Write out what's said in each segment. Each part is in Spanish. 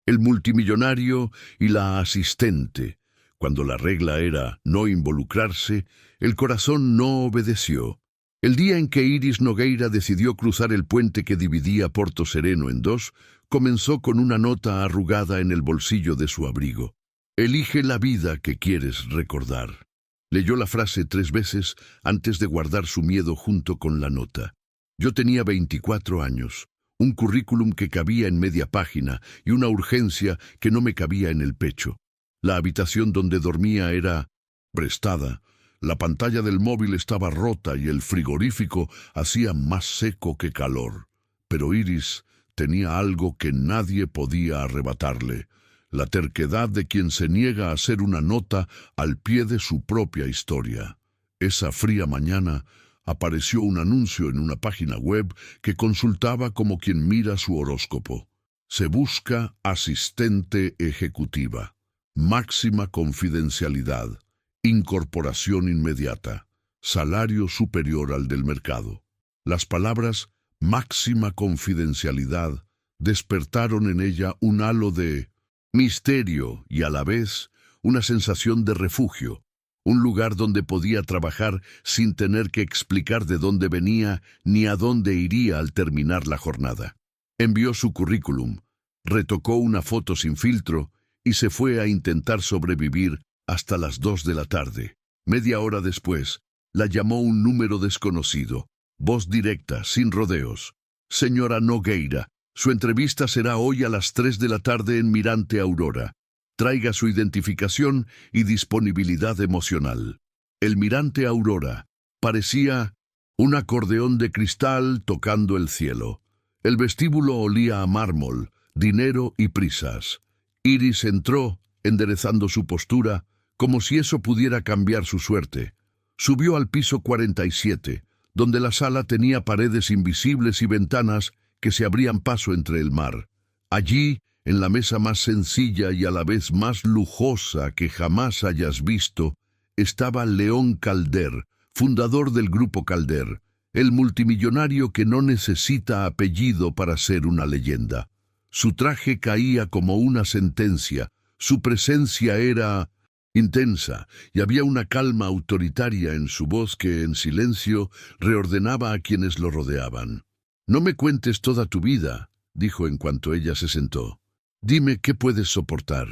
el multimillonario y la asistente. Cuando la regla era no involucrarse, el corazón no obedeció. El día en que Iris Nogueira decidió cruzar el puente que dividía Porto Sereno en dos, comenzó con una nota arrugada en el bolsillo de su abrigo. Elige la vida que quieres recordar. Leyó la frase 3 veces antes de guardar su miedo junto con la nota. Yo tenía 24 años, un currículum que cabía en media página y una urgencia que no me cabía en el pecho. La habitación donde dormía era prestada. La pantalla del móvil estaba rota y el frigorífico hacía más seco que calor. Pero Iris tenía algo que nadie podía arrebatarle: la terquedad de quien se niega a hacer una nota al pie de su propia historia. Esa fría mañana apareció un anuncio en una página web que consultaba como quien mira su horóscopo. Se busca asistente ejecutiva. Máxima confidencialidad. Incorporación inmediata. Salario superior al del mercado. Las palabras máxima confidencialidad despertaron en ella un halo de misterio y a la vez una sensación de refugio, un lugar donde podía trabajar sin tener que explicar de dónde venía ni a dónde iría al terminar la jornada. Envió su currículum, retocó una foto sin filtro y se fue a intentar sobrevivir hasta las 2 de la tarde. Media hora después, la llamó un número desconocido, voz directa, sin rodeos. Señora Nogueira, su entrevista será hoy a las 3 de la tarde en Mirante Aurora. Traiga su identificación y disponibilidad emocional. El Mirante Aurora parecía un acordeón de cristal tocando el cielo. El vestíbulo olía a mármol, dinero y prisas. Iris entró, enderezando su postura, como si eso pudiera cambiar su suerte. Subió al piso 47, donde la sala tenía paredes invisibles y ventanas que se abrían paso entre el mar. Allí, en la mesa más sencilla y a la vez más lujosa que jamás hayas visto, estaba León Calder, fundador del Grupo Calder, el multimillonario que no necesita apellido para ser una leyenda. Su traje caía como una sentencia, su presencia era intensa y había una calma autoritaria en su voz que, en silencio, reordenaba a quienes lo rodeaban. «No me cuentes toda tu vida», dijo en cuanto ella se sentó. «Dime qué puedes soportar».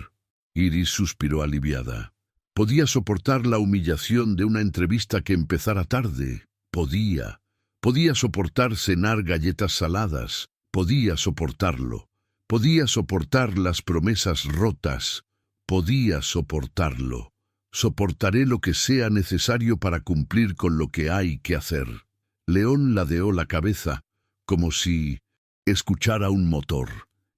Iris suspiró aliviada. Podía soportar la humillación de una entrevista que empezara tarde. Podía soportar cenar galletas saladas. Podía soportarlo. Podía soportar las promesas rotas. Podía soportarlo. Soportaré lo que sea necesario para cumplir con lo que hay que hacer. León ladeó la cabeza, como si escuchara un motor.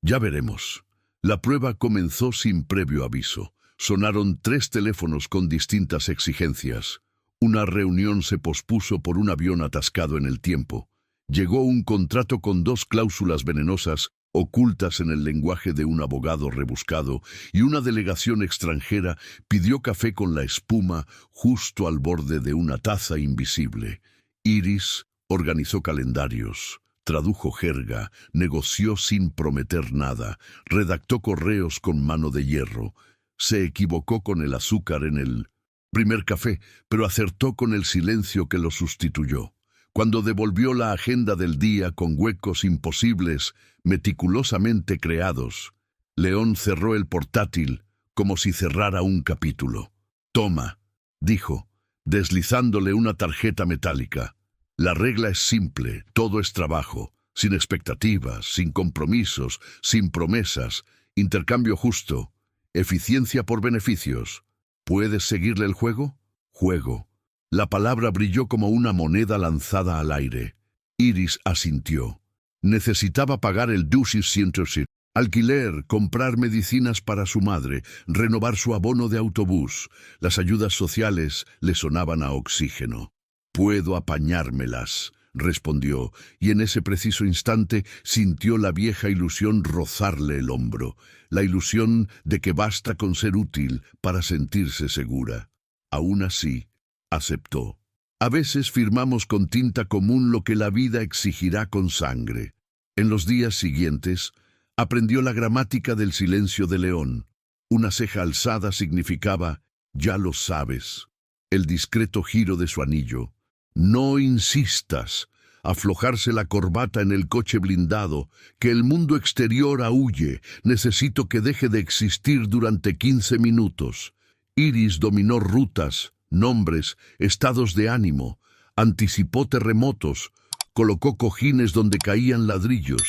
Ya veremos. La prueba comenzó sin previo aviso. Sonaron 3 teléfonos con distintas exigencias. Una reunión se pospuso por un avión atascado en el tiempo. Llegó un contrato con 2 cláusulas venenosas ocultas en el lenguaje de un abogado rebuscado, y una delegación extranjera pidió café con la espuma justo al borde de una taza invisible. Iris organizó calendarios, tradujo jerga, negoció sin prometer nada, redactó correos con mano de hierro. Se equivocó con el azúcar en el primer café, pero acertó con el silencio que lo sustituyó. Cuando devolvió la agenda del día con huecos imposibles, meticulosamente creados, León cerró el portátil como si cerrara un capítulo. «Toma», dijo, deslizándole una tarjeta metálica. «La regla es simple, todo es trabajo, sin expectativas, sin compromisos, sin promesas, intercambio justo, eficiencia por beneficios. ¿Puedes seguirle el juego?» «Juego». La palabra brilló como una moneda lanzada al aire. Iris asintió. Necesitaba pagar el Centership, alquiler, comprar medicinas para su madre, renovar su abono de autobús. Las ayudas sociales le sonaban a oxígeno. «Puedo apañármelas», respondió, y en ese preciso instante sintió la vieja ilusión rozarle el hombro, la ilusión de que basta con ser útil para sentirse segura. Aún así, aceptó. A veces firmamos con tinta común lo que la vida exigirá con sangre. En los días siguientes, Aprendió la gramática del silencio de León. Una ceja alzada significaba, ya lo sabes. El discreto giro de su anillo. No insistas. Aflojarse la corbata en el coche blindado. Que el mundo exterior aúlle. Necesito que deje de existir durante 15 minutos. Iris dominó rutas, nombres, estados de ánimo. Anticipó terremotos. Colocó cojines donde caían ladrillos.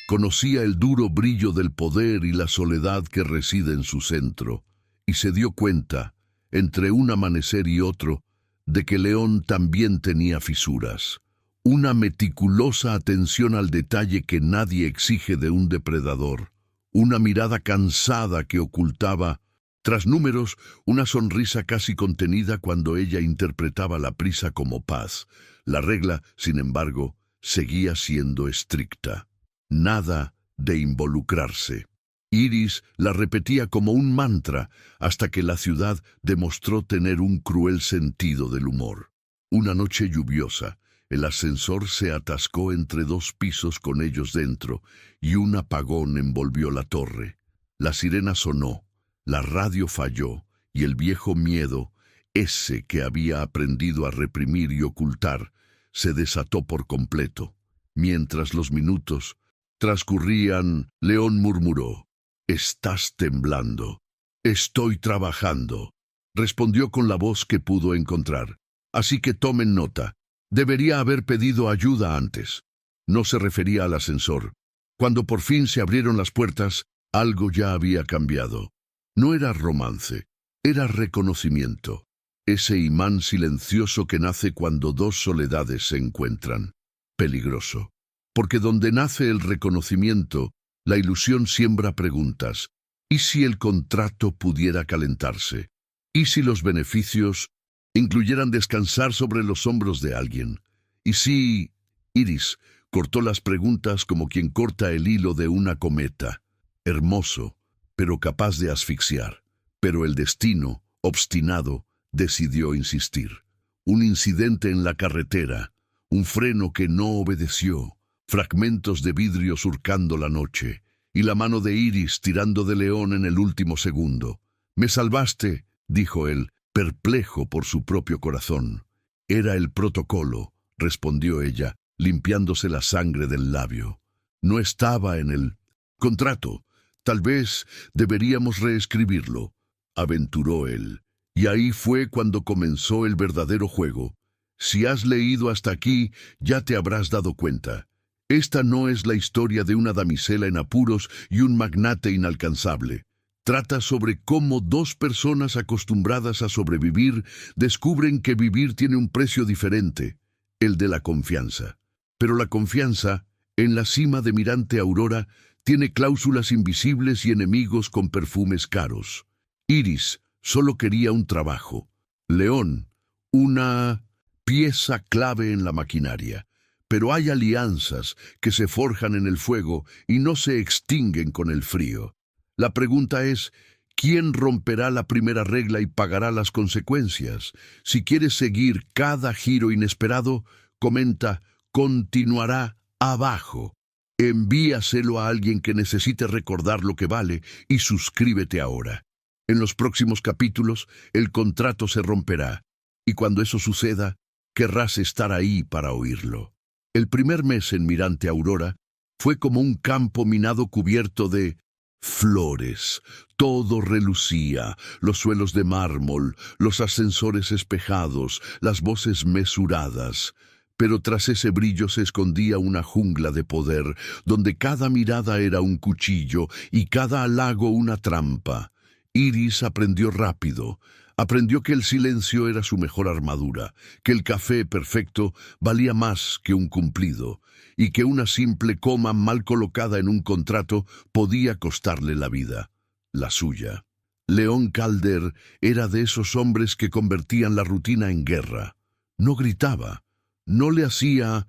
Conocía el duro brillo del poder y la soledad que reside en su centro, y se dio cuenta, entre un amanecer y otro, de que León también tenía fisuras. Una meticulosa atención al detalle que nadie exige de un depredador. Una mirada cansada que ocultaba, tras números, una sonrisa casi contenida cuando ella interpretaba la prisa como paz. La regla, sin embargo, seguía siendo estricta. Nada de involucrarse. Iris la repetía como un mantra hasta que la ciudad demostró tener un cruel sentido del humor. Una noche lluviosa, el ascensor se atascó entre 2 pisos con ellos dentro y un apagón envolvió la torre. La sirena sonó, la radio falló y el viejo miedo, ese que había aprendido a reprimir y ocultar, se desató por completo. Mientras los minutos transcurrían, León murmuró: «Estás temblando». «Estoy trabajando», respondió con la voz que pudo encontrar. «Así que tomen nota. Debería haber pedido ayuda antes». No se refería al ascensor. Cuando por fin se abrieron las puertas, algo ya había cambiado. No era romance, era reconocimiento. Ese imán silencioso que nace cuando 2 soledades se encuentran. Peligroso. Porque donde nace el reconocimiento, la ilusión siembra preguntas. ¿Y si el contrato pudiera calentarse? ¿Y si los beneficios incluyeran descansar sobre los hombros de alguien? ¿Y si...? Iris cortó las preguntas como quien corta el hilo de una cometa. Hermoso, pero capaz de asfixiar. Pero el destino, obstinado, decidió insistir. Un incidente en la carretera, un freno que no obedeció, fragmentos de vidrio surcando la noche, y la mano de Iris tirando de León en el último segundo. «Me salvaste», dijo él, perplejo por su propio corazón. «Era el protocolo», respondió ella, limpiándose la sangre del labio. «No estaba en el contrato. Tal vez deberíamos reescribirlo», aventuró él. Y ahí fue cuando comenzó el verdadero juego. Si has leído hasta aquí, ya te habrás dado cuenta. Esta no es la historia de una damisela en apuros y un magnate inalcanzable. Trata sobre cómo 2 personas acostumbradas a sobrevivir descubren que vivir tiene un precio diferente, el de la confianza. Pero la confianza, en la cima de Mirante Aurora, tiene cláusulas invisibles y enemigos con perfumes caros. Iris solo quería un trabajo. León, una pieza clave en la maquinaria. Pero hay alianzas que se forjan en el fuego y no se extinguen con el frío. La pregunta es, ¿quién romperá la primera regla y pagará las consecuencias? Si quieres seguir cada giro inesperado, comenta, continuará abajo. Envíaselo a alguien que necesite recordar lo que vale y suscríbete ahora. En los próximos capítulos, el contrato se romperá, y cuando eso suceda, querrás estar ahí para oírlo. El primer mes en Mirante Aurora fue como un campo minado cubierto de flores. Todo relucía, los suelos de mármol, los ascensores espejados, las voces mesuradas. Pero tras ese brillo se escondía una jungla de poder, donde cada mirada era un cuchillo y cada halago una trampa. Iris aprendió rápido. Aprendió que el silencio era su mejor armadura, que el café perfecto valía más que un cumplido, y que una simple coma mal colocada en un contrato podía costarle la vida, la suya. León Calder era de esos hombres que convertían la rutina en guerra. No gritaba, no le hacía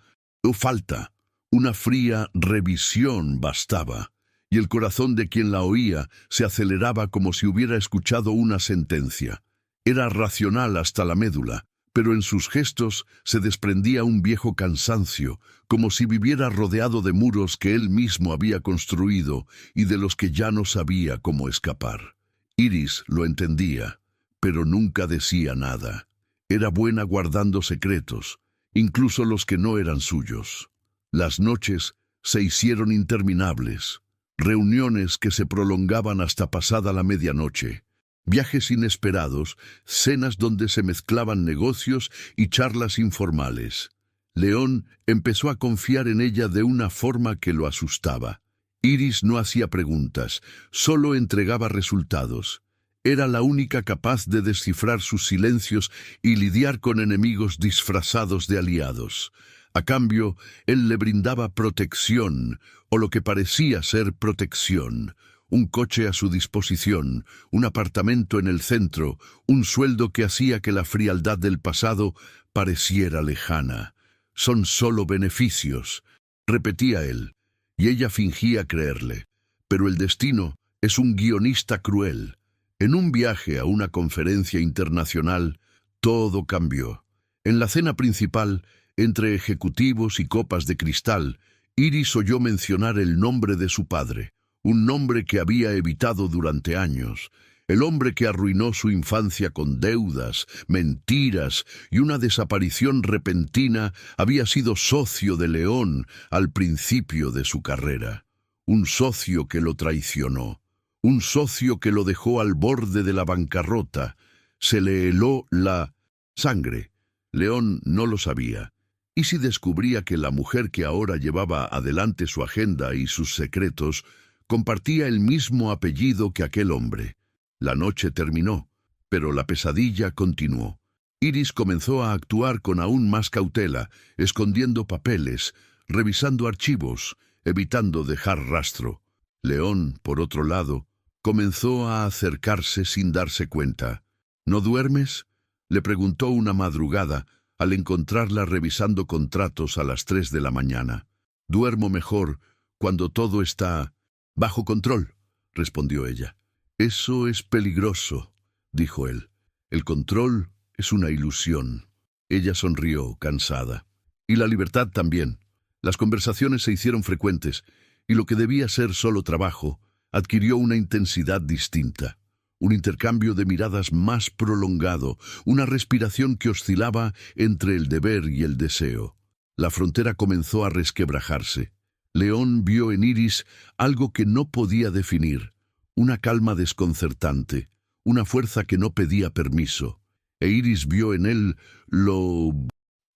falta, una fría revisión bastaba, y el corazón de quien la oía se aceleraba como si hubiera escuchado una sentencia. Era racional hasta la médula, pero en sus gestos se desprendía un viejo cansancio, como si viviera rodeado de muros que él mismo había construido y de los que ya no sabía cómo escapar. Iris lo entendía, pero nunca decía nada. Era buena guardando secretos, incluso los que no eran suyos. Las noches se hicieron interminables, reuniones que se prolongaban hasta pasada la medianoche, viajes inesperados, cenas donde se mezclaban negocios y charlas informales. León empezó a confiar en ella de una forma que lo asustaba. Iris no hacía preguntas, solo entregaba resultados. Era la única capaz de descifrar sus silencios y lidiar con enemigos disfrazados de aliados. A cambio, él le brindaba protección, o lo que parecía ser protección. Un coche a su disposición, un apartamento en el centro, un sueldo que hacía que la frialdad del pasado pareciera lejana. «Son solo beneficios», repetía él, y ella fingía creerle. Pero el destino es un guionista cruel. En un viaje a una conferencia internacional, todo cambió. En la cena principal, entre ejecutivos y copas de cristal, Iris oyó mencionar el nombre de su padre, un nombre que había evitado durante años, el hombre que arruinó su infancia con deudas, mentiras y una desaparición repentina había sido socio de León al principio de su carrera. Un socio que lo traicionó, un socio que lo dejó al borde de la bancarrota. Se le heló la sangre. León no lo sabía. ¿Y si descubría que la mujer que ahora llevaba adelante su agenda y sus secretos compartía el mismo apellido que aquel hombre? La noche terminó, pero la pesadilla continuó. Iris comenzó a actuar con aún más cautela, escondiendo papeles, revisando archivos, evitando dejar rastro. León, por otro lado, comenzó a acercarse sin darse cuenta. «¿No duermes?», le preguntó una madrugada, al encontrarla revisando contratos a las 3 de la mañana. «Duermo mejor cuando todo está bajo control», respondió ella. «Eso es peligroso», dijo él. «El control es una ilusión». Ella sonrió, cansada. «Y la libertad también». Las conversaciones se hicieron frecuentes, y lo que debía ser solo trabajo adquirió una intensidad distinta. Un intercambio de miradas más prolongado, una respiración que oscilaba entre el deber y el deseo. La frontera comenzó a resquebrajarse. León vio en Iris algo que no podía definir, una calma desconcertante, una fuerza que no pedía permiso. E Iris vio en él lo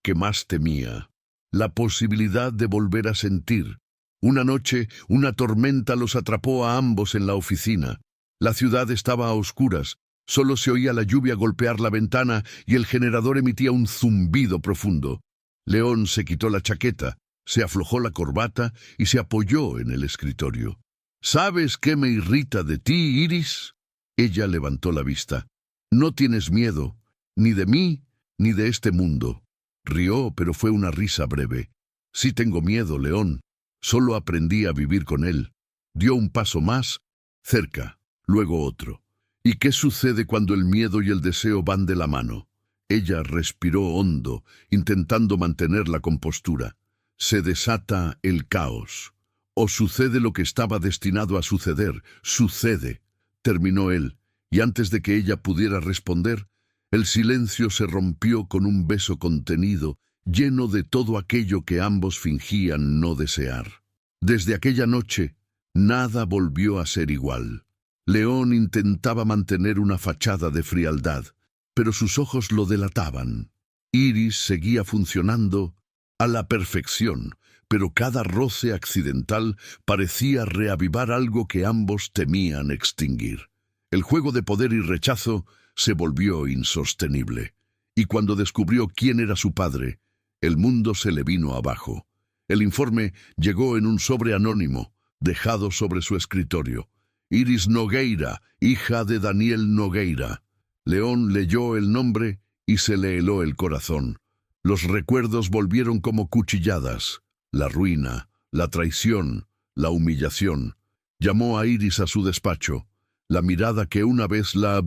que más temía, la posibilidad de volver a sentir. Una noche, una tormenta los atrapó a ambos en la oficina. La ciudad estaba a oscuras, solo se oía la lluvia golpear la ventana y el generador emitía un zumbido profundo. León se quitó la chaqueta, se aflojó la corbata y se apoyó en el escritorio. «¿Sabes qué me irrita de ti, Iris?». Ella levantó la vista. «No tienes miedo, ni de mí, ni de este mundo». Rió, pero fue una risa breve. «Sí tengo miedo, León. Solo aprendí a vivir con él». Dio un paso más, cerca, luego otro. «¿Y qué sucede cuando el miedo y el deseo van de la mano?». Ella respiró hondo, intentando mantener la compostura. «Se desata el caos. O sucede lo que estaba destinado a suceder. Sucede», terminó él, y antes de que ella pudiera responder, el silencio se rompió con un beso contenido, lleno de todo aquello que ambos fingían no desear. Desde aquella noche, nada volvió a ser igual. León intentaba mantener una fachada de frialdad, pero sus ojos lo delataban. Iris seguía funcionando a la perfección, pero cada roce accidental parecía reavivar algo que ambos temían extinguir. El juego de poder y rechazo se volvió insostenible, y cuando descubrió quién era su padre, el mundo se le vino abajo. El informe llegó en un sobre anónimo, dejado sobre su escritorio. «Iris Nogueira, hija de Daniel Nogueira». León leyó el nombre y se le heló el corazón. Los recuerdos volvieron como cuchilladas. La ruina, la traición, la humillación. Llamó a Iris a su despacho. La mirada que una vez la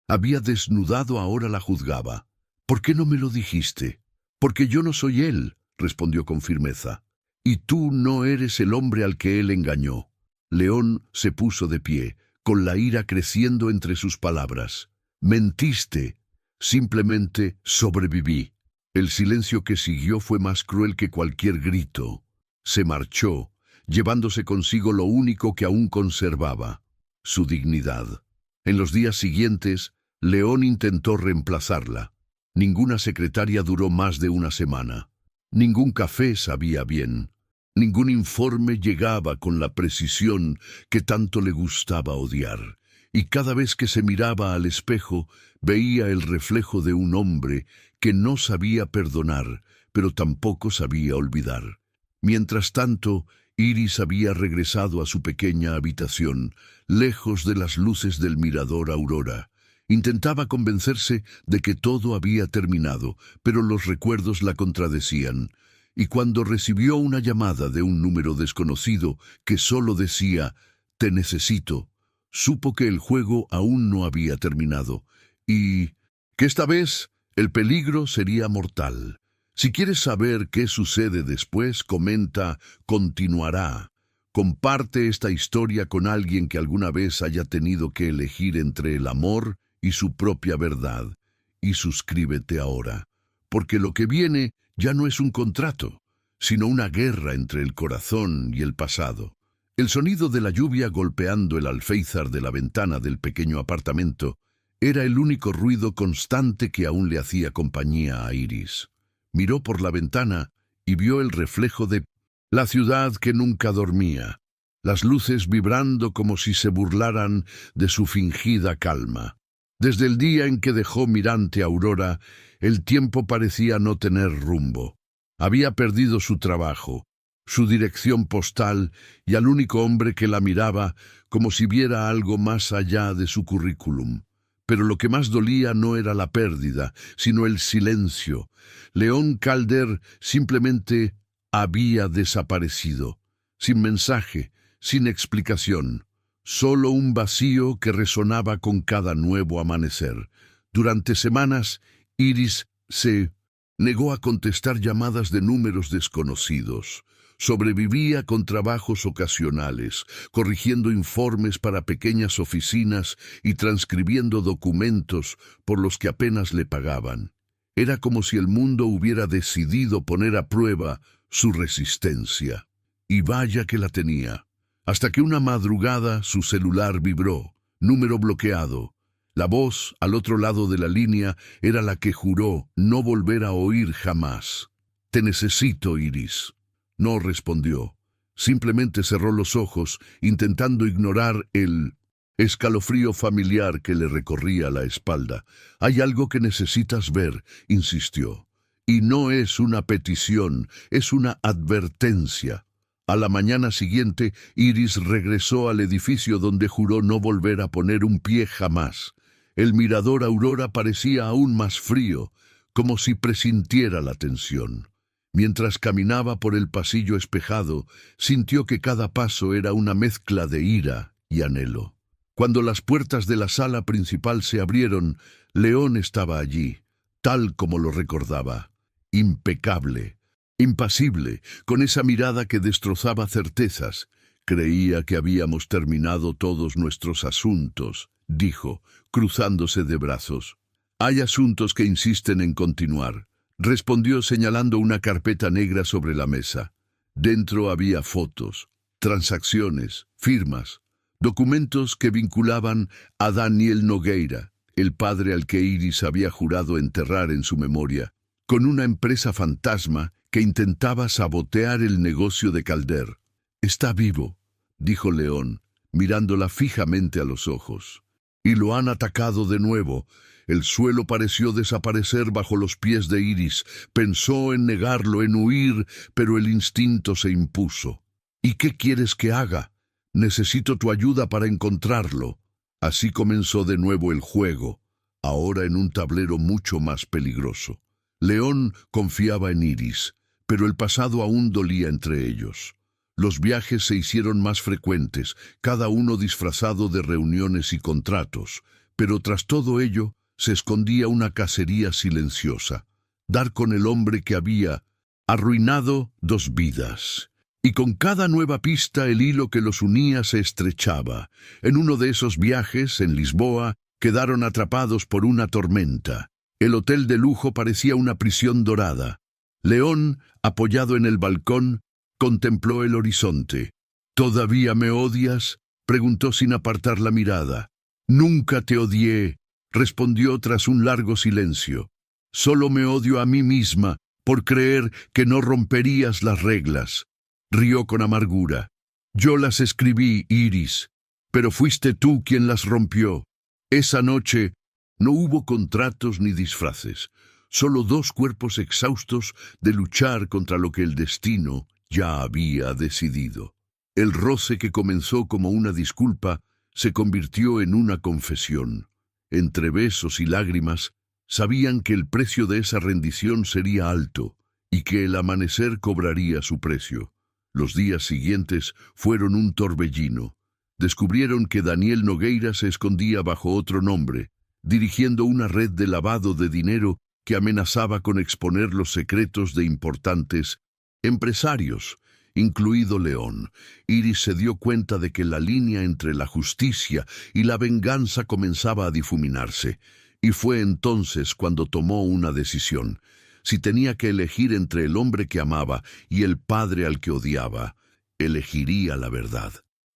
había desnudado ahora la juzgaba. ¿Por qué no me lo dijiste? Porque yo no soy él, respondió con firmeza. Y tú no eres el hombre al que él engañó. León se puso de pie, con la ira creciendo entre sus palabras. Mentiste. Simplemente sobreviví. El silencio que siguió fue más cruel que cualquier grito. Se marchó, llevándose consigo lo único que aún conservaba, su dignidad. En los días siguientes, León intentó reemplazarla. Ninguna secretaria duró más de una semana. Ningún café sabía bien. Ningún informe llegaba con la precisión que tanto le gustaba odiar. Y cada vez que se miraba al espejo, veía el reflejo de un hombre que no sabía perdonar, pero tampoco sabía olvidar. Mientras tanto, Iris había regresado a su pequeña habitación, lejos de las luces del mirador Aurora. Intentaba convencerse de que todo había terminado, pero los recuerdos la contradecían. Y cuando recibió una llamada de un número desconocido que solo decía «Te necesito», supo que el juego aún no había terminado y que esta vez el peligro sería mortal. Si quieres saber qué sucede después, comenta «Continuará». Comparte esta historia con alguien que alguna vez haya tenido que elegir entre el amor y su propia verdad. Y suscríbete ahora, porque lo que viene ya no es un contrato, sino una guerra entre el corazón y el pasado. El sonido de la lluvia golpeando el alféizar de la ventana del pequeño apartamento era el único ruido constante que aún le hacía compañía a Iris. Miró por la ventana y vio el reflejo de la ciudad que nunca dormía, las luces vibrando como si se burlaran de su fingida calma. Desde el día en que dejó Mirante Aurora, el tiempo parecía no tener rumbo. Había perdido su trabajo, su dirección postal y al único hombre que la miraba como si viera algo más allá de su currículum. Pero lo que más dolía no era la pérdida, sino el silencio. León Calder simplemente había desaparecido, sin mensaje, sin explicación. Solo un vacío que resonaba con cada nuevo amanecer. Durante semanas, Iris se negó a contestar llamadas de números desconocidos. Sobrevivía con trabajos ocasionales, corrigiendo informes para pequeñas oficinas y transcribiendo documentos por los que apenas le pagaban. Era como si el mundo hubiera decidido poner a prueba su resistencia. Y vaya que la tenía. Hasta que una madrugada su celular vibró, número bloqueado. La voz al otro lado de la línea era la que juró no volver a oír jamás. «Te necesito, Iris». No respondió. Simplemente cerró los ojos, intentando ignorar el escalofrío familiar que le recorría la espalda. «Hay algo que necesitas ver», insistió. «Y no es una petición, es una advertencia». A la mañana siguiente, Iris regresó al edificio donde juró no volver a poner un pie jamás. El mirador Aurora parecía aún más frío, como si presintiera la tensión. Mientras caminaba por el pasillo espejado, sintió que cada paso era una mezcla de ira y anhelo. Cuando las puertas de la sala principal se abrieron, León estaba allí, tal como lo recordaba, impecable, impasible, con esa mirada que destrozaba certezas. «Creía que habíamos terminado todos nuestros asuntos», dijo, cruzándose de brazos. «Hay asuntos que insisten en continuar», respondió señalando una carpeta negra sobre la mesa. Dentro había fotos, transacciones, firmas, documentos que vinculaban a Daniel Nogueira, el padre al que Iris había jurado enterrar en su memoria, con una empresa fantasma que intentaba sabotear el negocio de Calder. «Está vivo», dijo León, mirándola fijamente a los ojos. «Y lo han atacado de nuevo». El suelo pareció desaparecer bajo los pies de Iris. Pensó en negarlo, en huir, pero el instinto se impuso. «¿Y qué quieres que haga? Necesito tu ayuda para encontrarlo». Así comenzó de nuevo el juego, ahora en un tablero mucho más peligroso. León confiaba en Iris, pero el pasado aún dolía entre ellos. Los viajes se hicieron más frecuentes, cada uno disfrazado de reuniones y contratos, pero tras todo ello, se escondía una cacería silenciosa: dar con el hombre que había arruinado 2 vidas. Y con cada nueva pista el hilo que los unía se estrechaba. En uno de esos viajes, en Lisboa, quedaron atrapados por una tormenta. El hotel de lujo parecía una prisión dorada. León, apoyado en el balcón, contempló el horizonte. «¿Todavía me odias?», preguntó sin apartar la mirada. «Nunca te odié», respondió tras un largo silencio. «Solo me odio a mí misma por creer que no romperías las reglas». Rió con amargura. «Yo las escribí, Iris, pero fuiste tú quien las rompió. Esa noche no hubo contratos ni disfraces, solo 2 cuerpos exhaustos de luchar contra lo que el destino ya había decidido». El roce que comenzó como una disculpa se convirtió en una confesión. Entre besos y lágrimas, sabían que el precio de esa rendición sería alto y que el amanecer cobraría su precio. Los días siguientes fueron un torbellino. Descubrieron que Daniel Nogueira se escondía bajo otro nombre, dirigiendo una red de lavado de dinero que amenazaba con exponer los secretos de importantes empresarios, incluido León. Iris se dio cuenta de que la línea entre la justicia y la venganza comenzaba a difuminarse, y fue entonces cuando tomó una decisión. Si tenía que elegir entre el hombre que amaba y el padre al que odiaba, elegiría la verdad.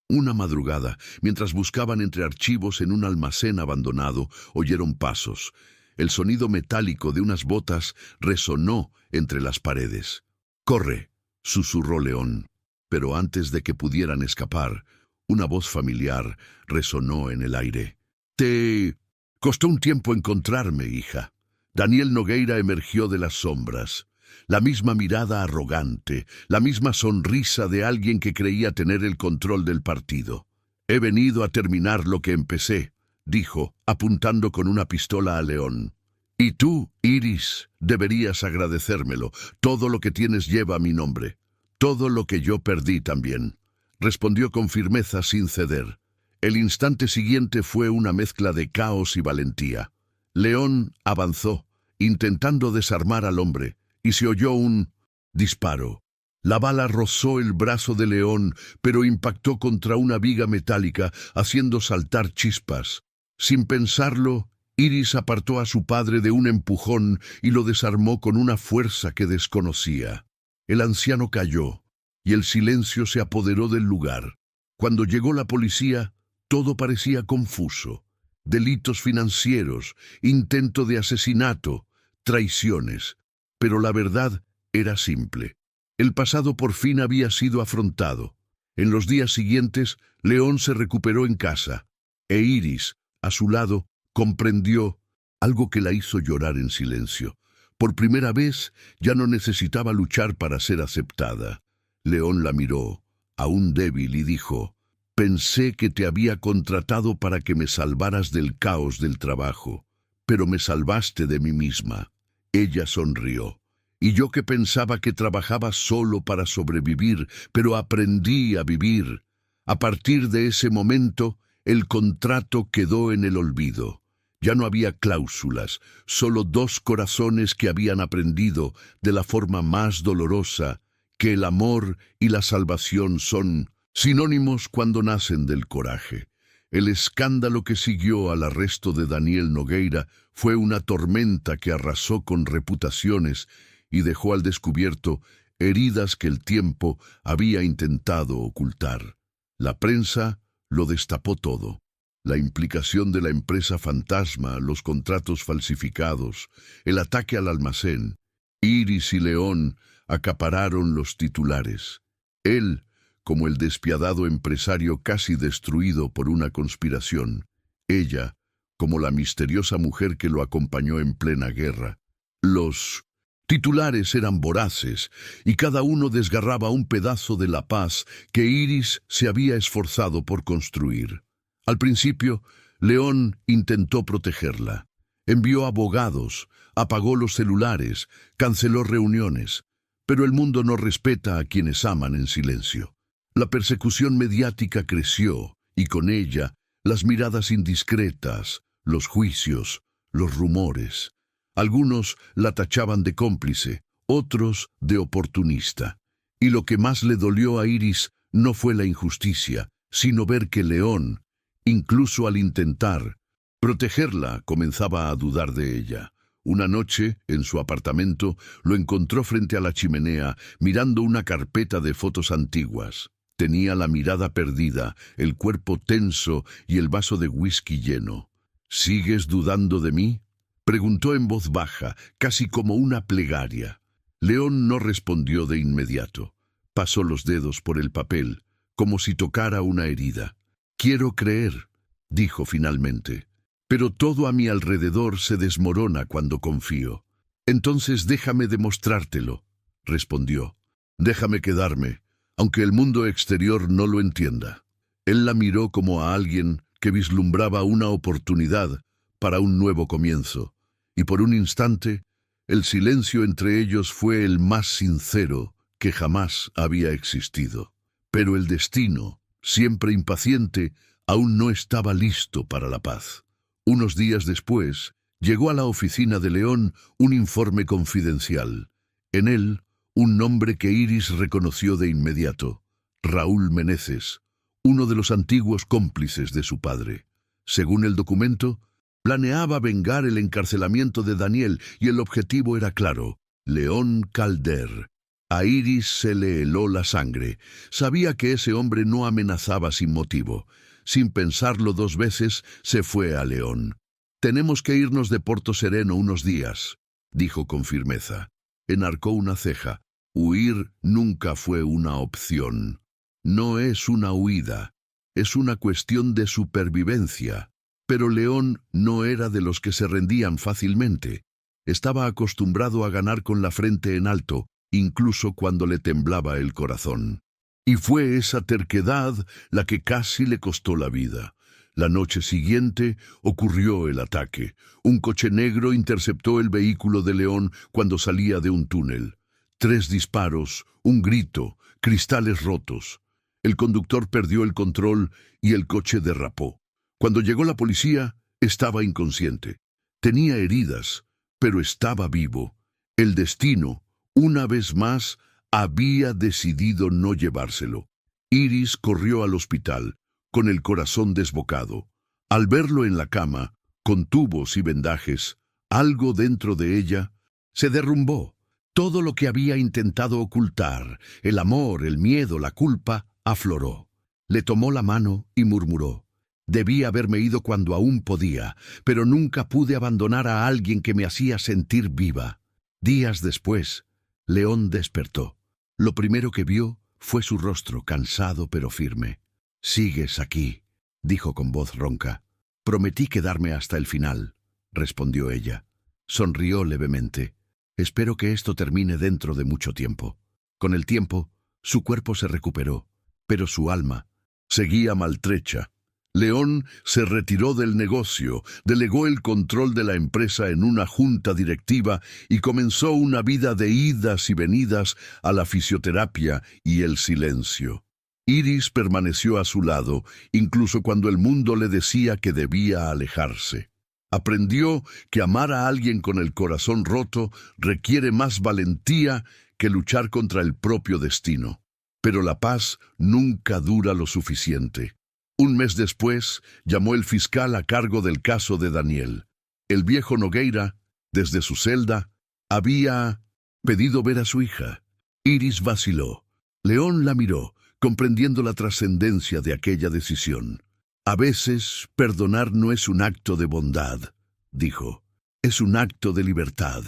Una madrugada, mientras buscaban entre archivos en un almacén abandonado, oyeron pasos. El sonido metálico de unas botas resonó entre las paredes. «Corre», susurró León. Pero antes de que pudieran escapar, una voz familiar resonó en el aire. «Te costó un tiempo encontrarme, hija». Daniel Nogueira emergió de las sombras. La misma mirada arrogante, la misma sonrisa de alguien que creía tener el control del partido. «He venido a terminar lo que empecé», dijo, apuntando con una pistola a León. «Y tú, Iris, deberías agradecérmelo. Todo lo que tienes lleva mi nombre. Todo lo que yo perdí también», respondió con firmeza sin ceder. El instante siguiente fue una mezcla de caos y valentía. León avanzó, intentando desarmar al hombre, y se oyó un disparo. La bala rozó el brazo de León, pero impactó contra una viga metálica, haciendo saltar chispas. Sin pensarlo, Iris apartó a su padre de un empujón y lo desarmó con una fuerza que desconocía. El anciano cayó, y el silencio se apoderó del lugar. Cuando llegó la policía, todo parecía confuso. Delitos financieros, intento de asesinato, traiciones. Pero la verdad era simple. El pasado por fin había sido afrontado. En los días siguientes, León se recuperó en casa, e Iris, a su lado, comprendió algo que la hizo llorar en silencio. Por primera vez, ya no necesitaba luchar para ser aceptada. León la miró, aún débil, y dijo: «Pensé que te había contratado para que me salvaras del caos del trabajo, pero me salvaste de mí misma». Ella sonrió. «Y yo que pensaba que trabajaba solo para sobrevivir, pero aprendí a vivir. A partir de ese momento, el contrato quedó en el olvido. Ya no había cláusulas, solo 2 corazones que habían aprendido, de la forma más dolorosa, que el amor y la salvación son sinónimos cuando nacen del coraje». El escándalo que siguió al arresto de Daniel Nogueira fue una tormenta que arrasó con reputaciones y dejó al descubierto heridas que el tiempo había intentado ocultar. La prensa lo destapó todo. La implicación de la empresa fantasma, los contratos falsificados, el ataque al almacén. Iris y León acapararon los titulares. Él, como el despiadado empresario casi destruido por una conspiración. Ella, como la misteriosa mujer que lo acompañó en plena guerra. Los titulares eran voraces, y cada uno desgarraba un pedazo de la paz que Iris se había esforzado por construir. Al principio, León intentó protegerla. Envió abogados, apagó los celulares, canceló reuniones. Pero el mundo no respeta a quienes aman en silencio. La persecución mediática creció, y con ella las miradas indiscretas, los juicios, los rumores. Algunos la tachaban de cómplice, otros de oportunista. Y lo que más le dolió a Iris no fue la injusticia, sino ver que León, incluso al intentar protegerla, comenzaba a dudar de ella. Una noche, en su apartamento, lo encontró frente a la chimenea, mirando una carpeta de fotos antiguas. Tenía la mirada perdida, el cuerpo tenso y el vaso de whisky lleno. ¿Sigues dudando de mí?, preguntó en voz baja, casi como una plegaria. León no respondió de inmediato. Pasó los dedos por el papel, como si tocara una herida. «Quiero creer», dijo finalmente, «pero todo a mi alrededor se desmorona cuando confío». «Entonces déjame demostrártelo», respondió. «Déjame quedarme, aunque el mundo exterior no lo entienda». Él la miró como a alguien que vislumbraba una oportunidad para un nuevo comienzo, y por un instante, el silencio entre ellos fue el más sincero que jamás había existido. Pero el destino, siempre impaciente, aún no estaba listo para la paz. Unos días después, llegó a la oficina de León un informe confidencial. En él, un nombre que Iris reconoció de inmediato: Raúl Meneses, uno de los antiguos cómplices de su padre. Según el documento, planeaba vengar el encarcelamiento de Daniel y el objetivo era claro: León Calder. A Iris se le heló la sangre. Sabía que ese hombre no amenazaba sin motivo. Sin pensarlo dos veces, se fue a León. «Tenemos que irnos de Porto Sereno unos días», dijo con firmeza. Enarcó una ceja. Huir nunca fue una opción. No es una huida, es una cuestión de supervivencia. Pero León no era de los que se rendían fácilmente. Estaba acostumbrado a ganar con la frente en alto, incluso cuando le temblaba el corazón. Y fue esa terquedad la que casi le costó la vida. La noche siguiente ocurrió el ataque. Un coche negro interceptó el vehículo de León cuando salía de un túnel. 3 disparos, un grito, cristales rotos. El conductor perdió el control y el coche derrapó. Cuando llegó la policía, estaba inconsciente. Tenía heridas, pero estaba vivo. El destino, una vez más, había decidido no llevárselo. Iris corrió al hospital, con el corazón desbocado. Al verlo en la cama, con tubos y vendajes, algo dentro de ella se derrumbó. Todo lo que había intentado ocultar, el amor, el miedo, la culpa, afloró. Le tomó la mano y murmuró: «Debí haberme ido cuando aún podía, pero nunca pude abandonar a alguien que me hacía sentir viva». Días después, León despertó. Lo primero que vio fue su rostro, cansado pero firme. «Sigues aquí», dijo con voz ronca. «Prometí quedarme hasta el final», respondió ella. Sonrió levemente. «Espero que esto termine dentro de mucho tiempo». Con el tiempo, su cuerpo se recuperó, pero su alma seguía maltrecha. León se retiró del negocio, delegó el control de la empresa en una junta directiva y comenzó una vida de idas y venidas a la fisioterapia y el silencio. Iris permaneció a su lado, incluso cuando el mundo le decía que debía alejarse. Aprendió que amar a alguien con el corazón roto requiere más valentía que luchar contra el propio destino. Pero la paz nunca dura lo suficiente. Un mes después, llamó el fiscal a cargo del caso de Daniel. El viejo Nogueira, desde su celda, había pedido ver a su hija. Iris vaciló. León la miró, comprendiendo la trascendencia de aquella decisión. «A veces, perdonar no es un acto de bondad», dijo. «Es un acto de libertad».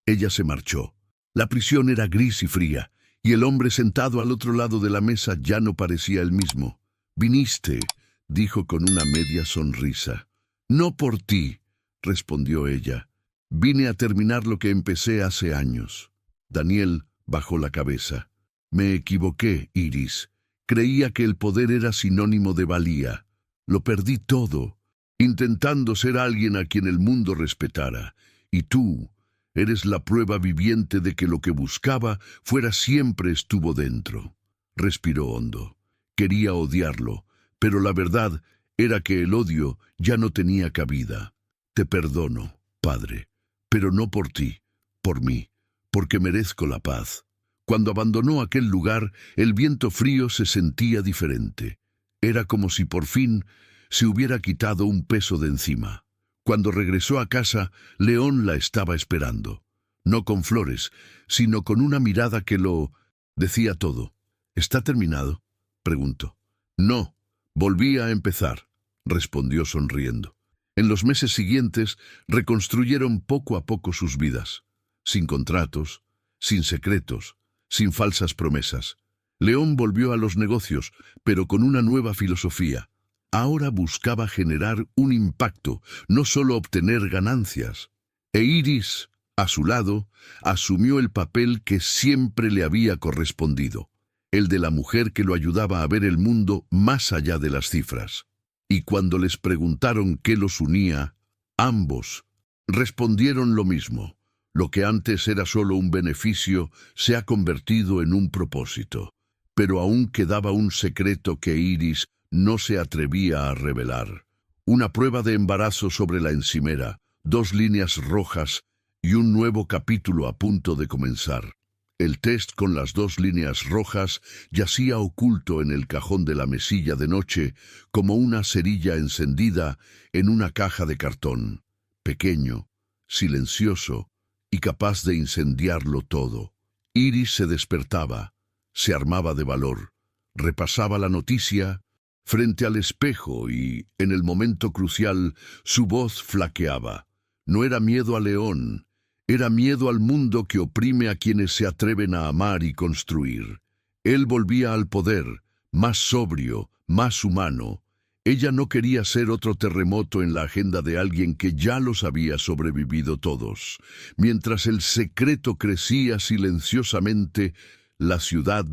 Ella se marchó. La prisión era gris y fría, y el hombre sentado al otro lado de la mesa ya no parecía el mismo. «Viniste», dijo con una media sonrisa. «No por ti», respondió ella. «Vine a terminar lo que empecé hace años». Daniel bajó la cabeza. «Me equivoqué, Iris. Creía que el poder era sinónimo de valía. Lo perdí todo, intentando ser alguien a quien el mundo respetara. Y tú eres la prueba viviente de que lo que buscaba fuera siempre estuvo dentro». Respiró hondo. Quería odiarlo, pero la verdad era que el odio ya no tenía cabida. «Te perdono», Padre, pero no por ti, por mí, porque merezco la paz. Cuando abandonó aquel lugar, el viento frío se sentía diferente. Era como si por fin se hubiera quitado un peso de encima. Cuando regresó a casa, León la estaba esperando. No con flores, sino con una mirada que lo decía todo. ¿Está terminado?, preguntó. No, volví a empezar, respondió sonriendo. En los meses siguientes reconstruyeron poco a poco sus vidas, sin contratos, sin secretos, sin falsas promesas. León volvió a los negocios, pero con una nueva filosofía. Ahora buscaba generar un impacto, no solo obtener ganancias. E Iris, a su lado, asumió el papel que siempre le había correspondido, el de la mujer que lo ayudaba a ver el mundo más allá de las cifras. Y cuando les preguntaron qué los unía, ambos respondieron lo mismo. Lo que antes era solo un beneficio se ha convertido en un propósito. Pero aún quedaba un secreto que Iris no se atrevía a revelar. Una prueba de embarazo sobre la encimera, 2 líneas rojas y un nuevo capítulo a punto de comenzar. El test con las 2 líneas rojas yacía oculto en el cajón de la mesilla de noche como una cerilla encendida en una caja de cartón, pequeño, silencioso y capaz de incendiarlo todo. Iris se despertaba, se armaba de valor, repasaba la noticia frente al espejo y, en el momento crucial, su voz flaqueaba. No era miedo a León, era miedo al mundo que oprime a quienes se atreven a amar y construir. Él volvía al poder, más sobrio, más humano. Ella no quería ser otro terremoto en la agenda de alguien que ya los había sobrevivido todos. Mientras el secreto crecía silenciosamente, la ciudad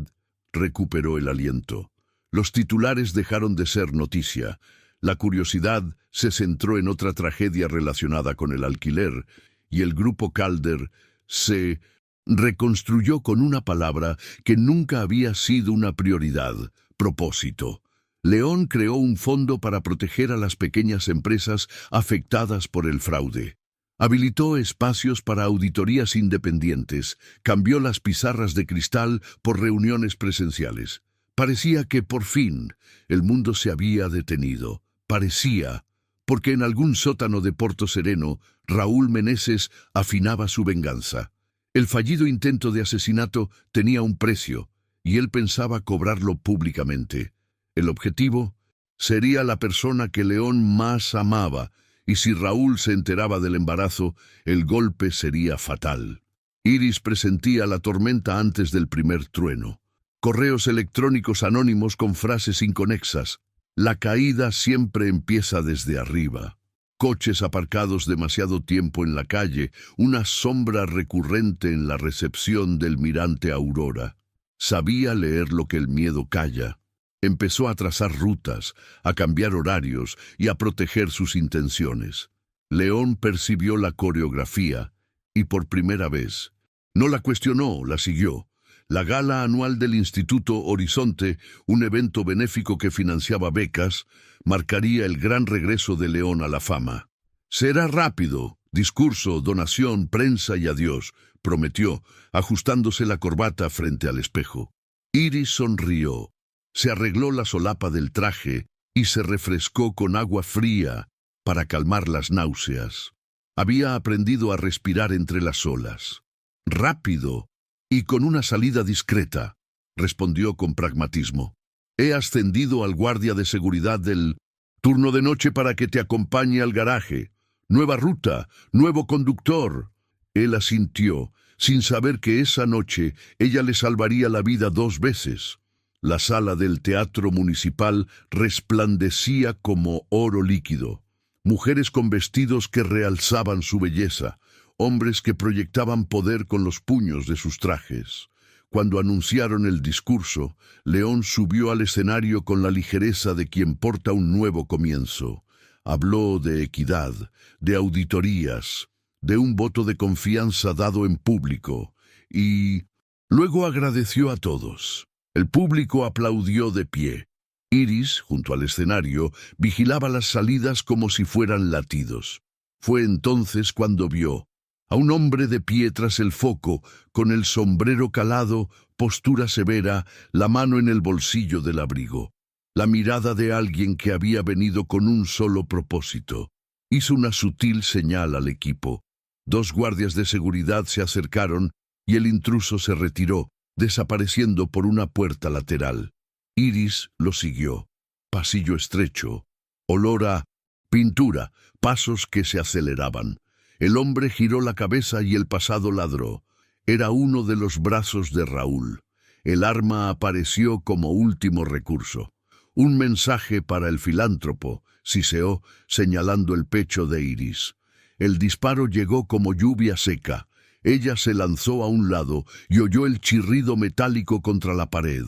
recuperó el aliento. Los titulares dejaron de ser noticia. La curiosidad se centró en otra tragedia relacionada con el alquiler, y el grupo Calder se reconstruyó con una palabra que nunca había sido una prioridad: propósito. León creó un fondo para proteger a las pequeñas empresas afectadas por el fraude. Habilitó espacios para auditorías independientes, cambió las pizarras de cristal por reuniones presenciales. Parecía que, por fin, el mundo se había detenido. Parecía, porque en algún sótano de Porto Sereno, Raúl Meneses afinaba su venganza. El fallido intento de asesinato tenía un precio, y él pensaba cobrarlo públicamente. El objetivo sería la persona que León más amaba, y si Raúl se enteraba del embarazo, el golpe sería fatal. Iris presentía la tormenta antes del primer trueno. Correos electrónicos anónimos con frases inconexas. La caída siempre empieza desde arriba. Coches aparcados demasiado tiempo en la calle, una sombra recurrente en la recepción del Mirante Aurora. Sabía leer lo que el miedo calla. Empezó a trazar rutas, a cambiar horarios y a proteger sus intenciones. León percibió la coreografía y por primera vez no la cuestionó, la siguió. La gala anual del Instituto Horizonte, un evento benéfico que financiaba becas, marcaría el gran regreso de León a la fama. Será rápido, discurso, donación, prensa y adiós, prometió, ajustándose la corbata frente al espejo. Iris sonrió, se arregló la solapa del traje y se refrescó con agua fría para calmar las náuseas. Había aprendido a respirar entre las olas. Rápido y con una salida discreta, respondió con pragmatismo. He ascendido al guardia de seguridad del turno de noche para que te acompañe al garaje. Nueva ruta, nuevo conductor. Él asintió, sin saber que esa noche ella le salvaría la vida 2 veces. La sala del teatro municipal resplandecía como oro líquido. Mujeres con vestidos que realzaban su belleza, hombres que proyectaban poder con los puños de sus trajes. Cuando anunciaron el discurso, León subió al escenario con la ligereza de quien porta un nuevo comienzo. Habló de equidad, de auditorías, de un voto de confianza dado en público, y luego agradeció a todos. El público aplaudió de pie. Iris, junto al escenario, vigilaba las salidas como si fueran latidos. Fue entonces cuando vio a un hombre de pie tras el foco, con el sombrero calado, postura severa, la mano en el bolsillo del abrigo. La mirada de alguien que había venido con un solo propósito. Hizo una sutil señal al equipo. 2 guardias de seguridad se acercaron y el intruso se retiró, desapareciendo por una puerta lateral. Iris lo siguió. Pasillo estrecho. Olor a pintura, pasos que se aceleraban. El hombre giró la cabeza y el pasado ladró. Era uno de los brazos de Raúl. El arma apareció como último recurso. Un mensaje para el filántropo, siseó, señalando el pecho de Iris. El disparo llegó como lluvia seca. Ella se lanzó a un lado y oyó el chirrido metálico contra la pared.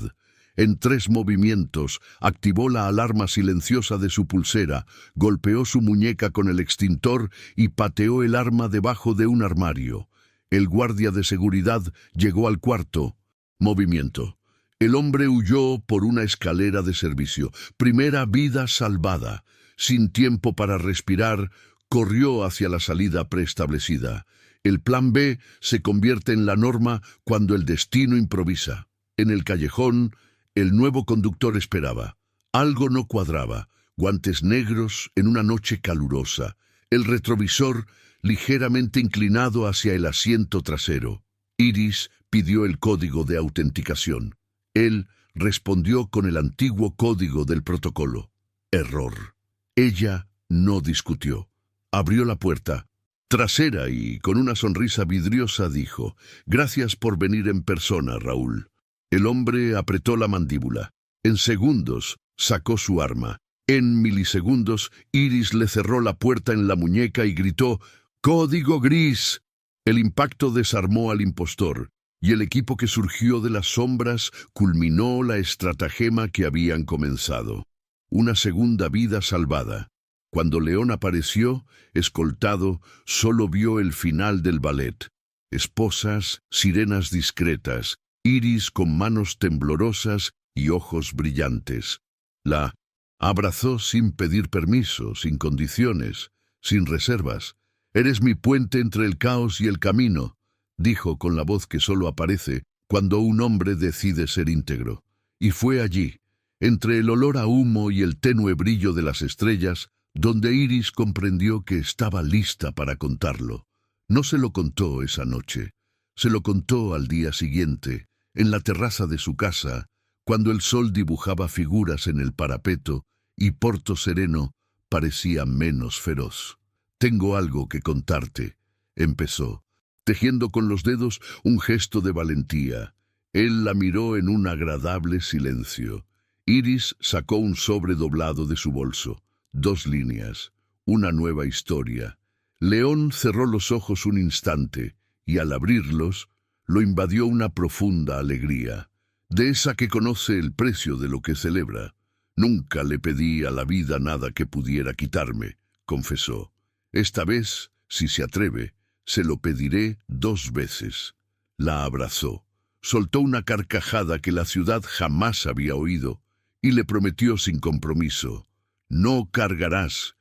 En 3 movimientos, activó la alarma silenciosa de su pulsera, golpeó su muñeca con el extintor y pateó el arma debajo de un armario. El guardia de seguridad llegó al cuarto. Movimiento. El hombre huyó por una escalera de servicio. Primera vida salvada. Sin tiempo para respirar, corrió hacia la salida preestablecida. El plan B se convierte en la norma cuando el destino improvisa. En el callejón, el nuevo conductor esperaba. Algo no cuadraba. Guantes negros en una noche calurosa. El retrovisor ligeramente inclinado hacia el asiento trasero. Iris pidió el código de autenticación. Él respondió con el antiguo código del protocolo. Error. Ella no discutió. Abrió la puerta trasera y, con una sonrisa vidriosa, dijo: «Gracias por venir en persona, Raúl». El hombre apretó la mandíbula. En segundos, sacó su arma. En milisegundos, Iris le cerró la puerta en la muñeca y gritó: «¡Código gris!». El impacto desarmó al impostor, y el equipo que surgió de las sombras culminó la estratagema que habían comenzado. Una segunda vida salvada. Cuando León apareció, escoltado, solo vio el final del ballet. Esposas, sirenas discretas, Iris con manos temblorosas y ojos brillantes. La abrazó sin pedir permiso, sin condiciones, sin reservas. «Eres mi puente entre el caos y el camino», dijo con la voz que solo aparece cuando un hombre decide ser íntegro. Y fue allí, entre el olor a humo y el tenue brillo de las estrellas, donde Iris comprendió que estaba lista para contarlo. No se lo contó esa noche. Se lo contó al día siguiente, en la terraza de su casa, cuando el sol dibujaba figuras en el parapeto y Porto Sereno parecía menos feroz. «Tengo algo que contarte», empezó, tejiendo con los dedos un gesto de valentía. Él la miró en un agradable silencio. Iris sacó un sobre doblado de su bolso. 2 líneas. Una nueva historia. León cerró los ojos un instante y, al abrirlos, lo invadió una profunda alegría, de esa que conoce el precio de lo que celebra. «Nunca le pedí a la vida nada que pudiera quitarme», confesó. «Esta vez, si se atreve, se lo pediré 2 veces». La abrazó, soltó una carcajada que la ciudad jamás había oído y le prometió sin compromiso: «No cargarás,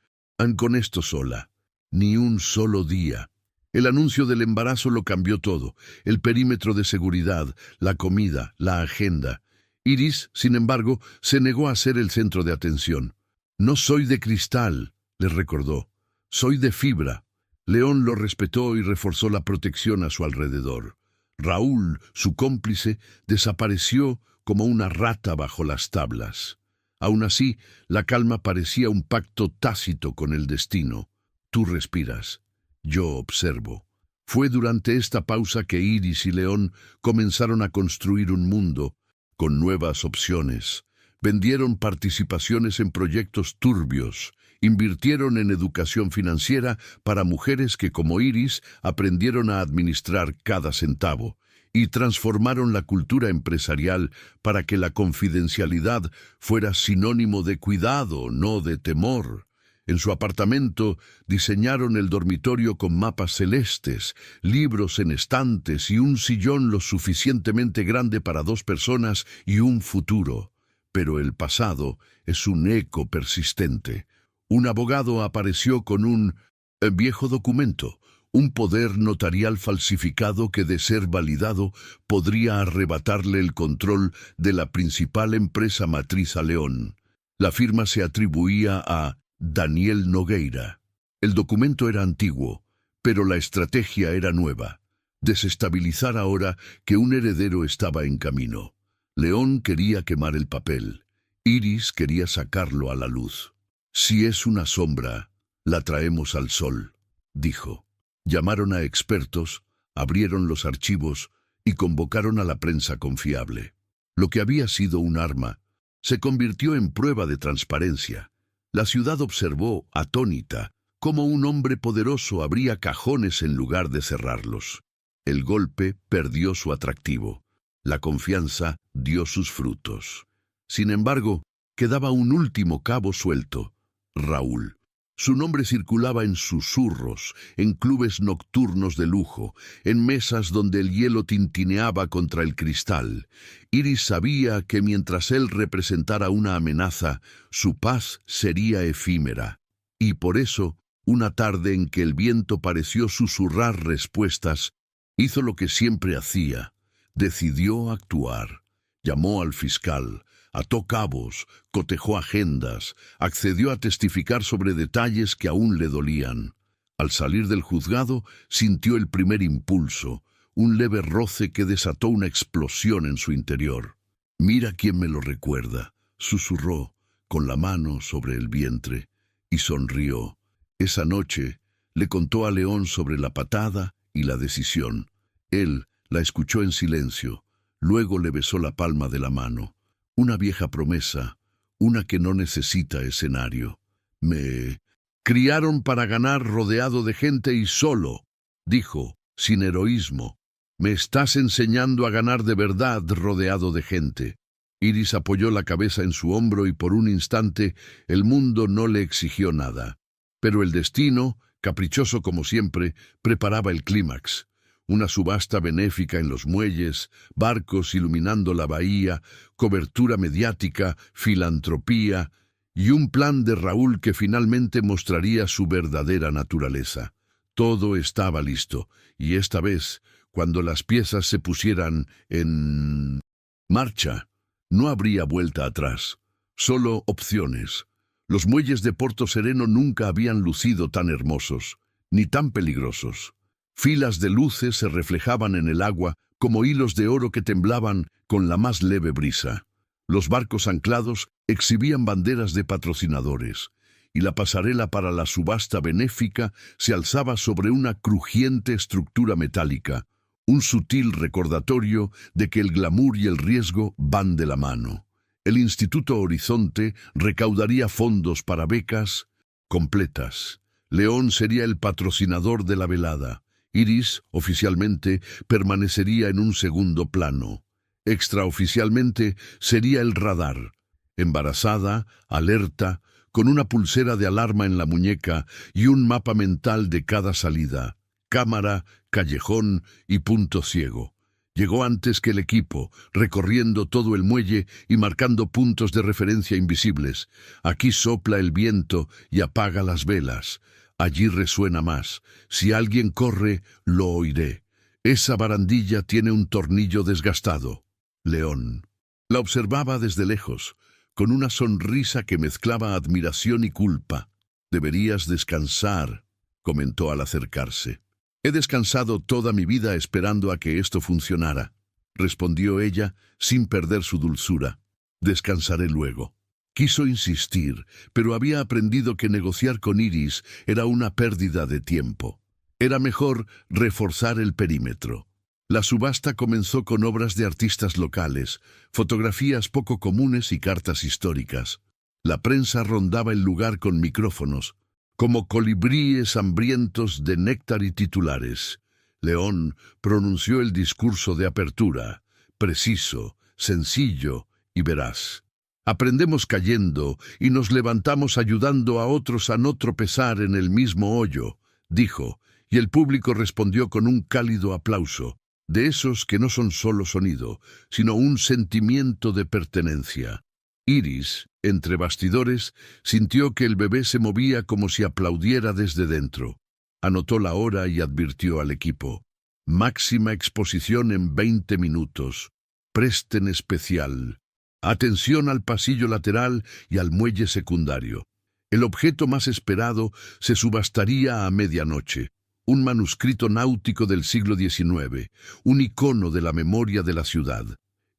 con esto sola, ni un solo día». El anuncio del embarazo lo cambió todo: el perímetro de seguridad, la comida, la agenda. Iris, sin embargo, se negó a ser el centro de atención. «No soy de cristal», le recordó. «Soy de fibra». León lo respetó y reforzó la protección a su alrededor. Raúl, su cómplice, desapareció como una rata bajo las tablas. Aún así, la calma parecía un pacto tácito con el destino. «Tú respiras, yo observo». Fue durante esta pausa que Iris y León comenzaron a construir un mundo con nuevas opciones. Vendieron participaciones en proyectos turbios, invirtieron en educación financiera para mujeres que, como Iris, aprendieron a administrar cada centavo, y transformaron la cultura empresarial para que la confidencialidad fuera sinónimo de cuidado, no de temor. En su apartamento diseñaron el dormitorio con mapas celestes, libros en estantes y un sillón lo suficientemente grande para 2 personas y un futuro. Pero el pasado es un eco persistente. Un abogado apareció con un Viejo documento, un poder notarial falsificado que, de ser validado, podría arrebatarle el control de la principal empresa matriz a León. La firma se atribuía a Daniel Nogueira. El documento era antiguo, pero la estrategia era nueva: desestabilizar ahora que un heredero estaba en camino. León quería quemar el papel. Iris quería sacarlo a la luz. «Si es una sombra, la traemos al sol», dijo. Llamaron a expertos, abrieron los archivos y convocaron a la prensa confiable. Lo que había sido un arma se convirtió en prueba de transparencia. La ciudad observó, atónita, cómo un hombre poderoso abría cajones en lugar de cerrarlos. El golpe perdió su atractivo. La confianza dio sus frutos. Sin embargo, quedaba un último cabo suelto: Raúl. Su nombre circulaba en susurros, en clubes nocturnos de lujo, en mesas donde el hielo tintineaba contra el cristal. Iris sabía que mientras él representara una amenaza, su paz sería efímera. Y por eso, una tarde en que el viento pareció susurrar respuestas, hizo lo que siempre hacía: decidió actuar. Llamó al fiscal, ató cabos, cotejó agendas, accedió a testificar sobre detalles que aún le dolían. Al salir del juzgado, sintió el primer impulso, un leve roce que desató una explosión en su interior. «Mira quién me lo recuerda», susurró, con la mano sobre el vientre, y sonrió. Esa noche le contó a León sobre la patada y la decisión. Él la escuchó en silencio, luego le besó la palma de la mano. Una vieja promesa, una que no necesita escenario. «Me criaron para ganar rodeado de gente y solo», dijo, sin heroísmo. «Me estás enseñando a ganar de verdad rodeado de gente». Iris apoyó la cabeza en su hombro y por un instante el mundo no le exigió nada. Pero el destino, caprichoso como siempre, preparaba el clímax. Una subasta benéfica en los muelles, barcos iluminando la bahía, cobertura mediática, filantropía y un plan de Raúl que finalmente mostraría su verdadera naturaleza. Todo estaba listo, y esta vez, cuando las piezas se pusieran en marcha, no habría vuelta atrás, solo opciones. Los muelles de Porto Sereno nunca habían lucido tan hermosos, ni tan peligrosos. Filas de luces se reflejaban en el agua como hilos de oro que temblaban con la más leve brisa. Los barcos anclados exhibían banderas de patrocinadores, y la pasarela para la subasta benéfica se alzaba sobre una crujiente estructura metálica, un sutil recordatorio de que el glamour y el riesgo van de la mano. El Instituto Horizonte recaudaría fondos para becas completas. León sería el patrocinador de la velada. Iris, oficialmente, permanecería en un segundo plano. Extraoficialmente, sería el radar. Embarazada, alerta, con una pulsera de alarma en la muñeca y un mapa mental de cada salida, cámara, callejón y punto ciego. Llegó antes que el equipo, recorriendo todo el muelle y marcando puntos de referencia invisibles. Aquí sopla el viento y apaga las velas. Allí resuena más. Si alguien corre, lo oiré. Esa barandilla tiene un tornillo desgastado. León. La observaba desde lejos, con una sonrisa que mezclaba admiración y culpa. «Deberías descansar», comentó al acercarse. «He descansado toda mi vida esperando a que esto funcionara», respondió ella sin perder su dulzura. «Descansaré luego». Quiso insistir, pero había aprendido que negociar con Iris era una pérdida de tiempo. Era mejor reforzar el perímetro. La subasta comenzó con obras de artistas locales, fotografías poco comunes y cartas históricas. La prensa rondaba el lugar con micrófonos, como colibríes hambrientos de néctar y titulares. León pronunció el discurso de apertura, preciso, sencillo y veraz. «Aprendemos cayendo y nos levantamos ayudando a otros a no tropezar en el mismo hoyo», dijo, y el público respondió con un cálido aplauso, de esos que no son solo sonido, sino un sentimiento de pertenencia. Iris, entre bastidores, sintió que el bebé se movía como si aplaudiera desde dentro. Anotó la hora y advirtió al equipo. Máxima exposición en 20 minutos. Presten especial. Atención al pasillo lateral y al muelle secundario. El objeto más esperado se subastaría a medianoche. Un manuscrito náutico del siglo XIX, un icono de la memoria de la ciudad.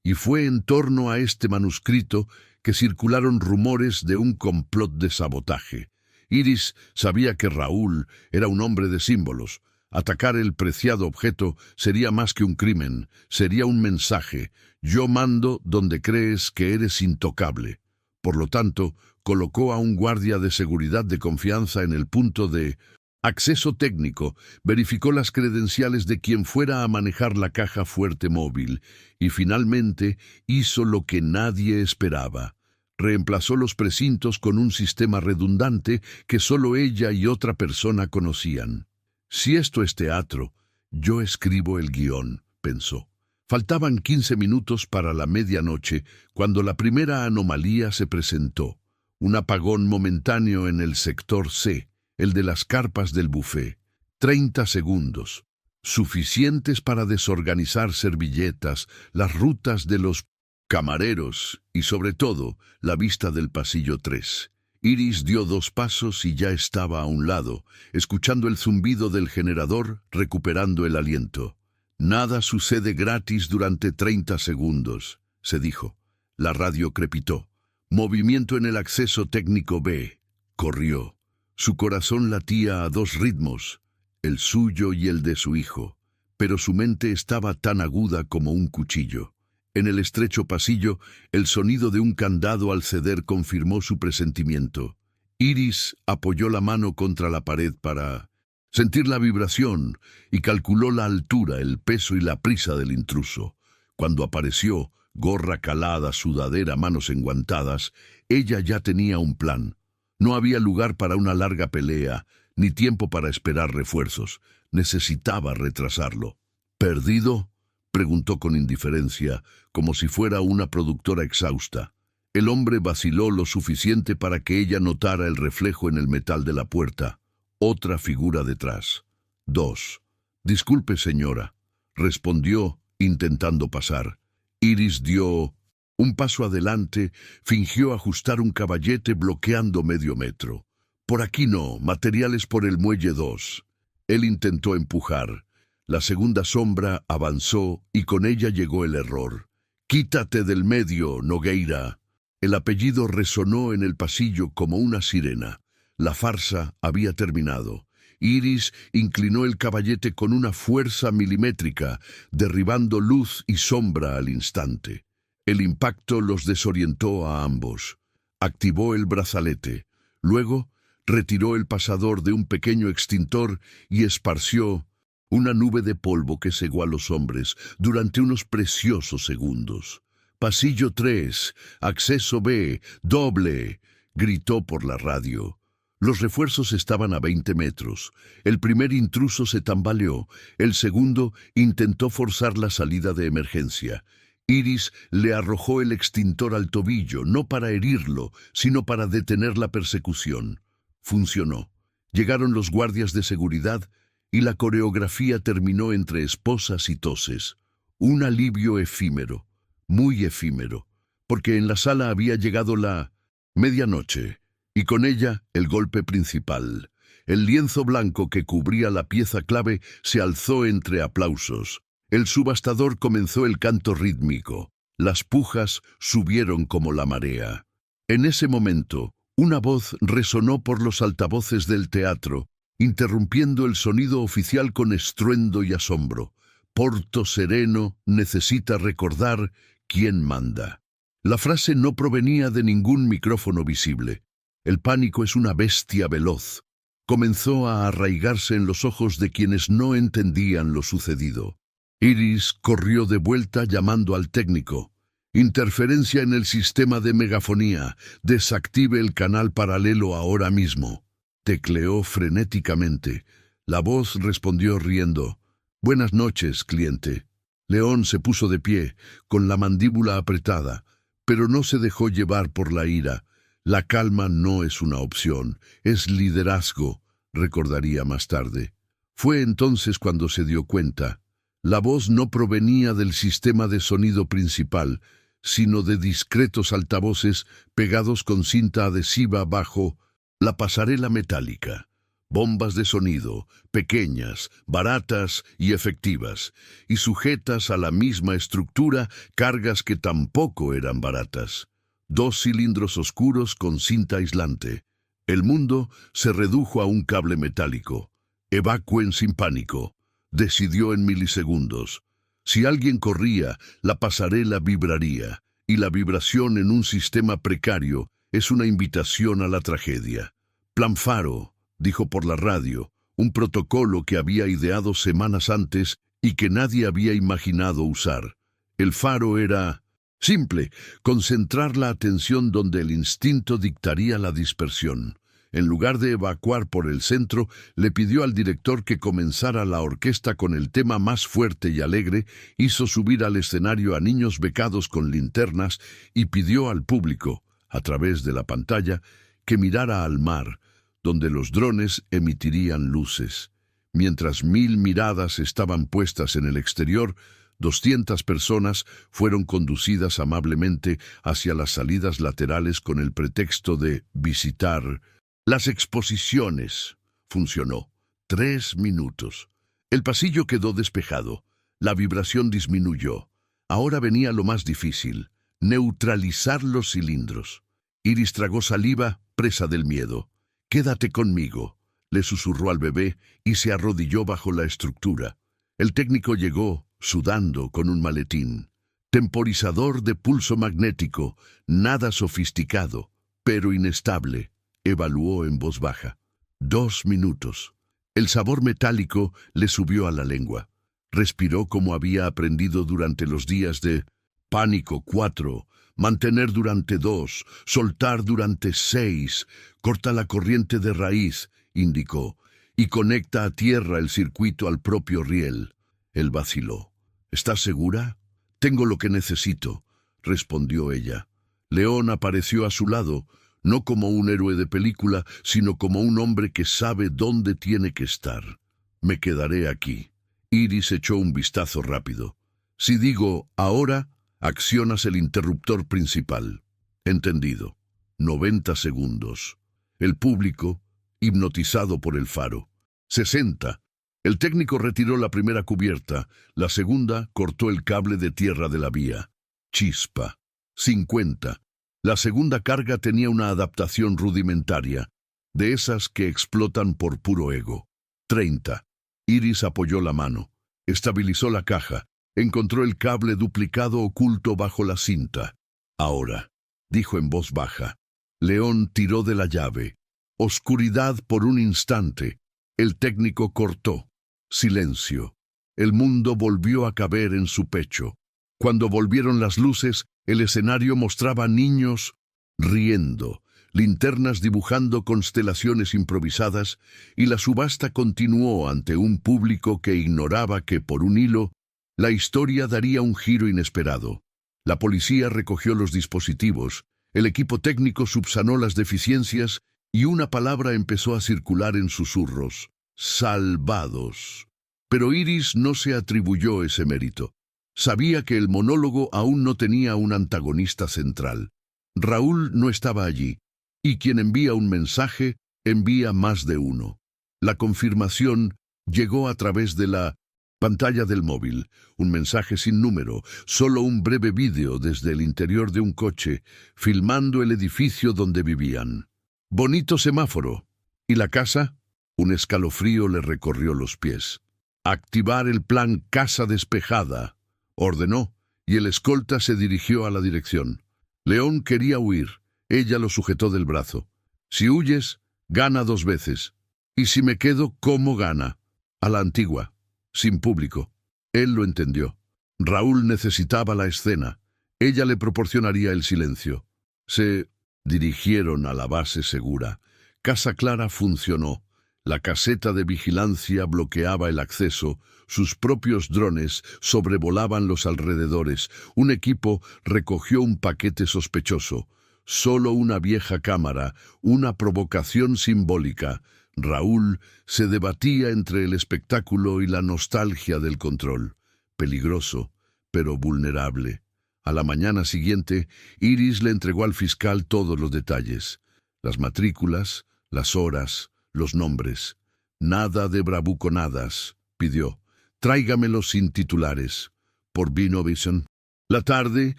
Y fue en torno a este manuscrito que circularon rumores de un complot de sabotaje. Iris sabía que Raúl era un hombre de símbolos. Atacar el preciado objeto sería más que un crimen, sería un mensaje. Yo mando donde crees que eres intocable. Por lo tanto, colocó a un guardia de seguridad de confianza en el punto de acceso técnico, verificó las credenciales de quien fuera a manejar la caja fuerte móvil y finalmente hizo lo que nadie esperaba. Reemplazó los precintos con un sistema redundante que solo ella y otra persona conocían. Si esto es teatro, yo escribo el guión, pensó. Faltaban 15 minutos para la medianoche cuando la primera anomalía se presentó. Un apagón momentáneo en el sector C, el de las carpas del buffet. 30 segundos, suficientes para desorganizar servilletas, las rutas de los camareros y, sobre todo, la vista del pasillo 3. Iris dio 2 pasos y ya estaba a un lado, escuchando el zumbido del generador, recuperando el aliento. Nada sucede gratis durante 30 segundos, se dijo. La radio crepitó. Movimiento en el acceso técnico B. Corrió. Su corazón latía a 2 ritmos, el suyo y el de su hijo, pero su mente estaba tan aguda como un cuchillo. En el estrecho pasillo, el sonido de un candado al ceder confirmó su presentimiento. Iris apoyó la mano contra la pared para sentir la vibración y calculó la altura, el peso y la prisa del intruso. Cuando apareció, gorra calada, sudadera, manos enguantadas, ella ya tenía un plan. No había lugar para una larga pelea, ni tiempo para esperar refuerzos. Necesitaba retrasarlo. ¿Perdido?, preguntó con indiferencia, como si fuera una productora exhausta. El hombre vaciló lo suficiente para que ella notara el reflejo en el metal de la puerta. Otra figura detrás. 2. Disculpe, señora, respondió, intentando pasar. Iris dio un paso adelante, fingió ajustar un caballete bloqueando medio metro. Por aquí no, materiales por el muelle 2. Él intentó empujar. La segunda sombra avanzó y con ella llegó el error. «Quítate del medio, Nogueira». El apellido resonó en el pasillo como una sirena. La farsa había terminado. Iris inclinó el caballete con una fuerza milimétrica, derribando luz y sombra al instante. El impacto los desorientó a ambos. Activó el brazalete. Luego, retiró el pasador de un pequeño extintor y esparció una nube de polvo que cegó a los hombres durante unos preciosos segundos. «Pasillo 3, acceso B, doble», gritó por la radio. Los refuerzos estaban a 20 metros. El primer intruso se tambaleó. El segundo intentó forzar la salida de emergencia. Iris le arrojó el extintor al tobillo, no para herirlo, sino para detener la persecución. Funcionó. Llegaron los guardias de seguridad y la coreografía terminó entre esposas y toses. Un alivio efímero, muy efímero, porque en la sala había llegado la medianoche, y con ella el golpe principal. El lienzo blanco que cubría la pieza clave se alzó entre aplausos. El subastador comenzó el canto rítmico. Las pujas subieron como la marea. En ese momento, una voz resonó por los altavoces del teatro, interrumpiendo el sonido oficial con estruendo y asombro. Porto Sereno necesita recordar quién manda. La frase no provenía de ningún micrófono visible. El pánico es una bestia veloz. Comenzó a arraigarse en los ojos de quienes no entendían lo sucedido. Iris corrió de vuelta llamando al técnico. «Interferencia en el sistema de megafonía. Desactive el canal paralelo ahora mismo». Tecleó frenéticamente. La voz respondió riendo. «Buenas noches, cliente». León se puso de pie, con la mandíbula apretada, pero no se dejó llevar por la ira. «La calma no es una opción, es liderazgo», recordaría más tarde. Fue entonces cuando se dio cuenta. La voz no provenía del sistema de sonido principal, sino de discretos altavoces pegados con cinta adhesiva bajo la pasarela metálica. Bombas de sonido, pequeñas, baratas y efectivas, y sujetas a la misma estructura, cargas que tampoco eran baratas. 2 cilindros oscuros con cinta aislante. El mundo se redujo a un cable metálico. Evacúen sin pánico. Decidió en milisegundos. Si alguien corría, la pasarela vibraría, y la vibración en un sistema precario es una invitación a la tragedia. Plan Faro, dijo por la radio, un protocolo que había ideado semanas antes y que nadie había imaginado usar. El faro era simple, concentrar la atención donde el instinto dictaría la dispersión. En lugar de evacuar por el centro, le pidió al director que comenzara la orquesta con el tema más fuerte y alegre, hizo subir al escenario a niños becados con linternas y pidió al público, a través de la pantalla, que mirara al mar, donde los drones emitirían luces. Mientras 1000 miradas estaban puestas en el exterior, 200 personas fueron conducidas amablemente hacia las salidas laterales con el pretexto de visitar las exposiciones. Funcionó. 3 minutos. El pasillo quedó despejado. La vibración disminuyó. Ahora venía lo más difícil: neutralizar los cilindros. Iris tragó saliva, presa del miedo. «Quédate conmigo», le susurró al bebé y se arrodilló bajo la estructura. El técnico llegó, sudando, con un maletín. Temporizador de pulso magnético, nada sofisticado, pero inestable, evaluó en voz baja. 2 minutos. El sabor metálico le subió a la lengua. Respiró como había aprendido durante los días de pánico 4, mantener durante 2, soltar durante 6, corta la corriente de raíz, indicó, y conecta a tierra el circuito al propio riel. Él vaciló. ¿Estás segura? Tengo lo que necesito, respondió ella. León apareció a su lado, no como un héroe de película, sino como un hombre que sabe dónde tiene que estar. Me quedaré aquí. Iris echó un vistazo rápido. Si digo ahora, accionas el interruptor principal. Entendido. 90 segundos. El público, hipnotizado por el faro. 60. El técnico retiró la primera cubierta, la segunda cortó el cable de tierra de la vía. Chispa. 50. La segunda carga tenía una adaptación rudimentaria, de esas que explotan por puro ego. 30. Iris apoyó la mano, estabilizó la caja, encontró el cable duplicado oculto bajo la cinta. Ahora, dijo en voz baja. León tiró de la llave. Oscuridad por un instante. El técnico cortó. Silencio. El mundo volvió a caber en su pecho. Cuando volvieron las luces, el escenario mostraba niños riendo, linternas dibujando constelaciones improvisadas, y la subasta continuó ante un público que ignoraba que, por un hilo, la historia daría un giro inesperado. La policía recogió los dispositivos, el equipo técnico subsanó las deficiencias y una palabra empezó a circular en susurros: salvados. Pero Iris no se atribuyó ese mérito. Sabía que el monólogo aún no tenía un antagonista central. Raúl no estaba allí, y quien envía un mensaje, envía más de uno. La confirmación llegó a través de la pantalla del móvil, un mensaje sin número, solo un breve vídeo desde el interior de un coche, filmando el edificio donde vivían. Bonito semáforo. ¿Y la casa? Un escalofrío le recorrió los pies. Activar el plan casa despejada, ordenó, y el escolta se dirigió a la dirección. León quería huir. Ella lo sujetó del brazo. Si huyes, gana 2 veces. Y si me quedo, ¿cómo gana? A la antigua, sin público. Él lo entendió. Raúl necesitaba la escena. Ella le proporcionaría el silencio. Se dirigieron a la base segura. Casa Clara funcionó. La caseta de vigilancia bloqueaba el acceso, sus propios drones sobrevolaban los alrededores, un equipo recogió un paquete sospechoso, solo una vieja cámara, una provocación simbólica. Raúl se debatía entre el espectáculo y la nostalgia del control. Peligroso, pero vulnerable. A la mañana siguiente, Iris le entregó al fiscal todos los detalles. Las matrículas, las horas, los nombres. Nada de bravuconadas, pidió. Tráigamelos sin titulares. Por Vision. La tarde,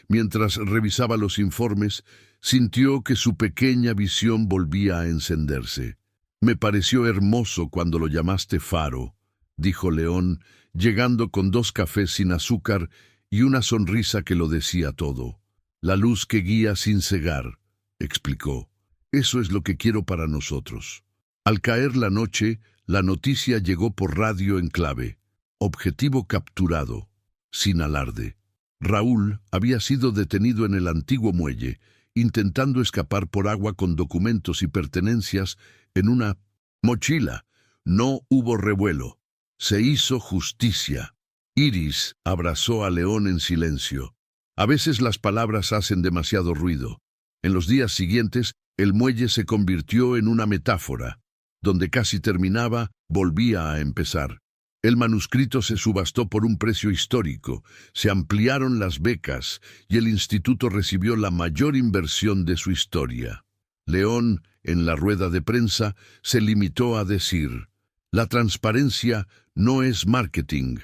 mientras revisaba los informes, sintió que su pequeña visión volvía a encenderse. Me pareció hermoso cuando lo llamaste Faro, dijo León, llegando con 2 cafés sin azúcar y una sonrisa que lo decía todo. La luz que guía sin cegar, explicó. Eso es lo que quiero para nosotros. Al caer la noche, la noticia llegó por radio en clave. Objetivo capturado, sin alarde. Raúl había sido detenido en el antiguo muelle, intentando escapar por agua con documentos y pertenencias en una mochila. No hubo revuelo. Se hizo justicia. Iris abrazó a León en silencio. A veces las palabras hacen demasiado ruido. En los días siguientes, el muelle se convirtió en una metáfora. Donde casi terminaba, volvía a empezar. El manuscrito se subastó por un precio histórico, se ampliaron las becas y el instituto recibió la mayor inversión de su historia. León, en la rueda de prensa, se limitó a decir: la transparencia no es marketing,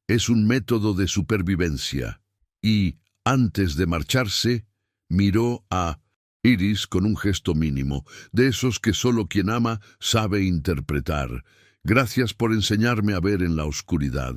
es un método de supervivencia. Y, antes de marcharse, miró a Iris con un gesto mínimo, de esos que solo quien ama sabe interpretar. Gracias por enseñarme a ver en la oscuridad.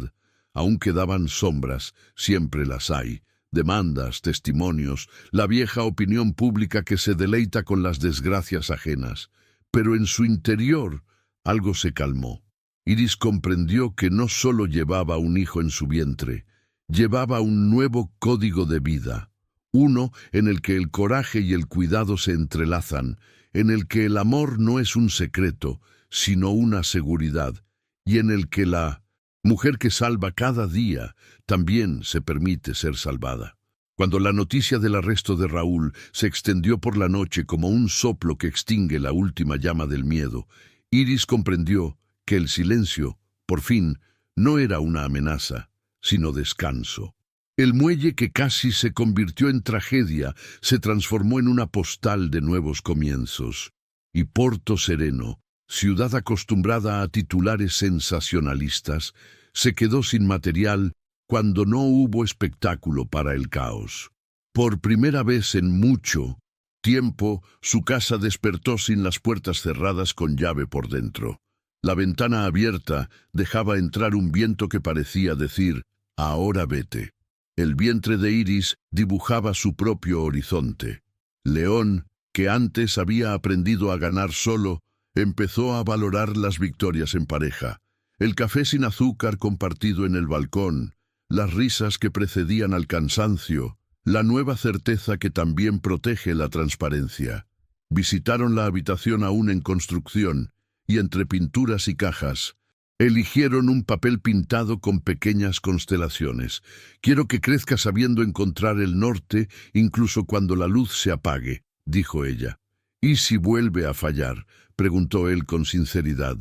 Aún quedaban sombras, siempre las hay. Demandas, testimonios, la vieja opinión pública que se deleita con las desgracias ajenas. Pero en su interior algo se calmó. Iris comprendió que no solo llevaba un hijo en su vientre, llevaba un nuevo código de vida. Uno en el que el coraje y el cuidado se entrelazan, en el que el amor no es un secreto, sino una seguridad, y en el que la mujer que salva cada día también se permite ser salvada. Cuando la noticia del arresto de Raúl se extendió por la noche como un soplo que extingue la última llama del miedo, Iris comprendió que el silencio, por fin, no era una amenaza, sino descanso. El muelle que casi se convirtió en tragedia se transformó en una postal de nuevos comienzos. Y Porto Sereno, ciudad acostumbrada a titulares sensacionalistas, se quedó sin material cuando no hubo espectáculo para el caos. Por primera vez en mucho tiempo, su casa despertó sin las puertas cerradas con llave por dentro. La ventana abierta dejaba entrar un viento que parecía decir: ahora vete. El vientre de Iris dibujaba su propio horizonte. León, que antes había aprendido a ganar solo, empezó a valorar las victorias en pareja. El café sin azúcar compartido en el balcón, las risas que precedían al cansancio, la nueva certeza que también protege la transparencia. Visitaron la habitación aún en construcción, y entre pinturas y cajas, eligieron un papel pintado con pequeñas constelaciones. Quiero que crezca sabiendo encontrar el norte incluso cuando la luz se apague, dijo ella. ¿Y si vuelve a fallar?, preguntó él con sinceridad.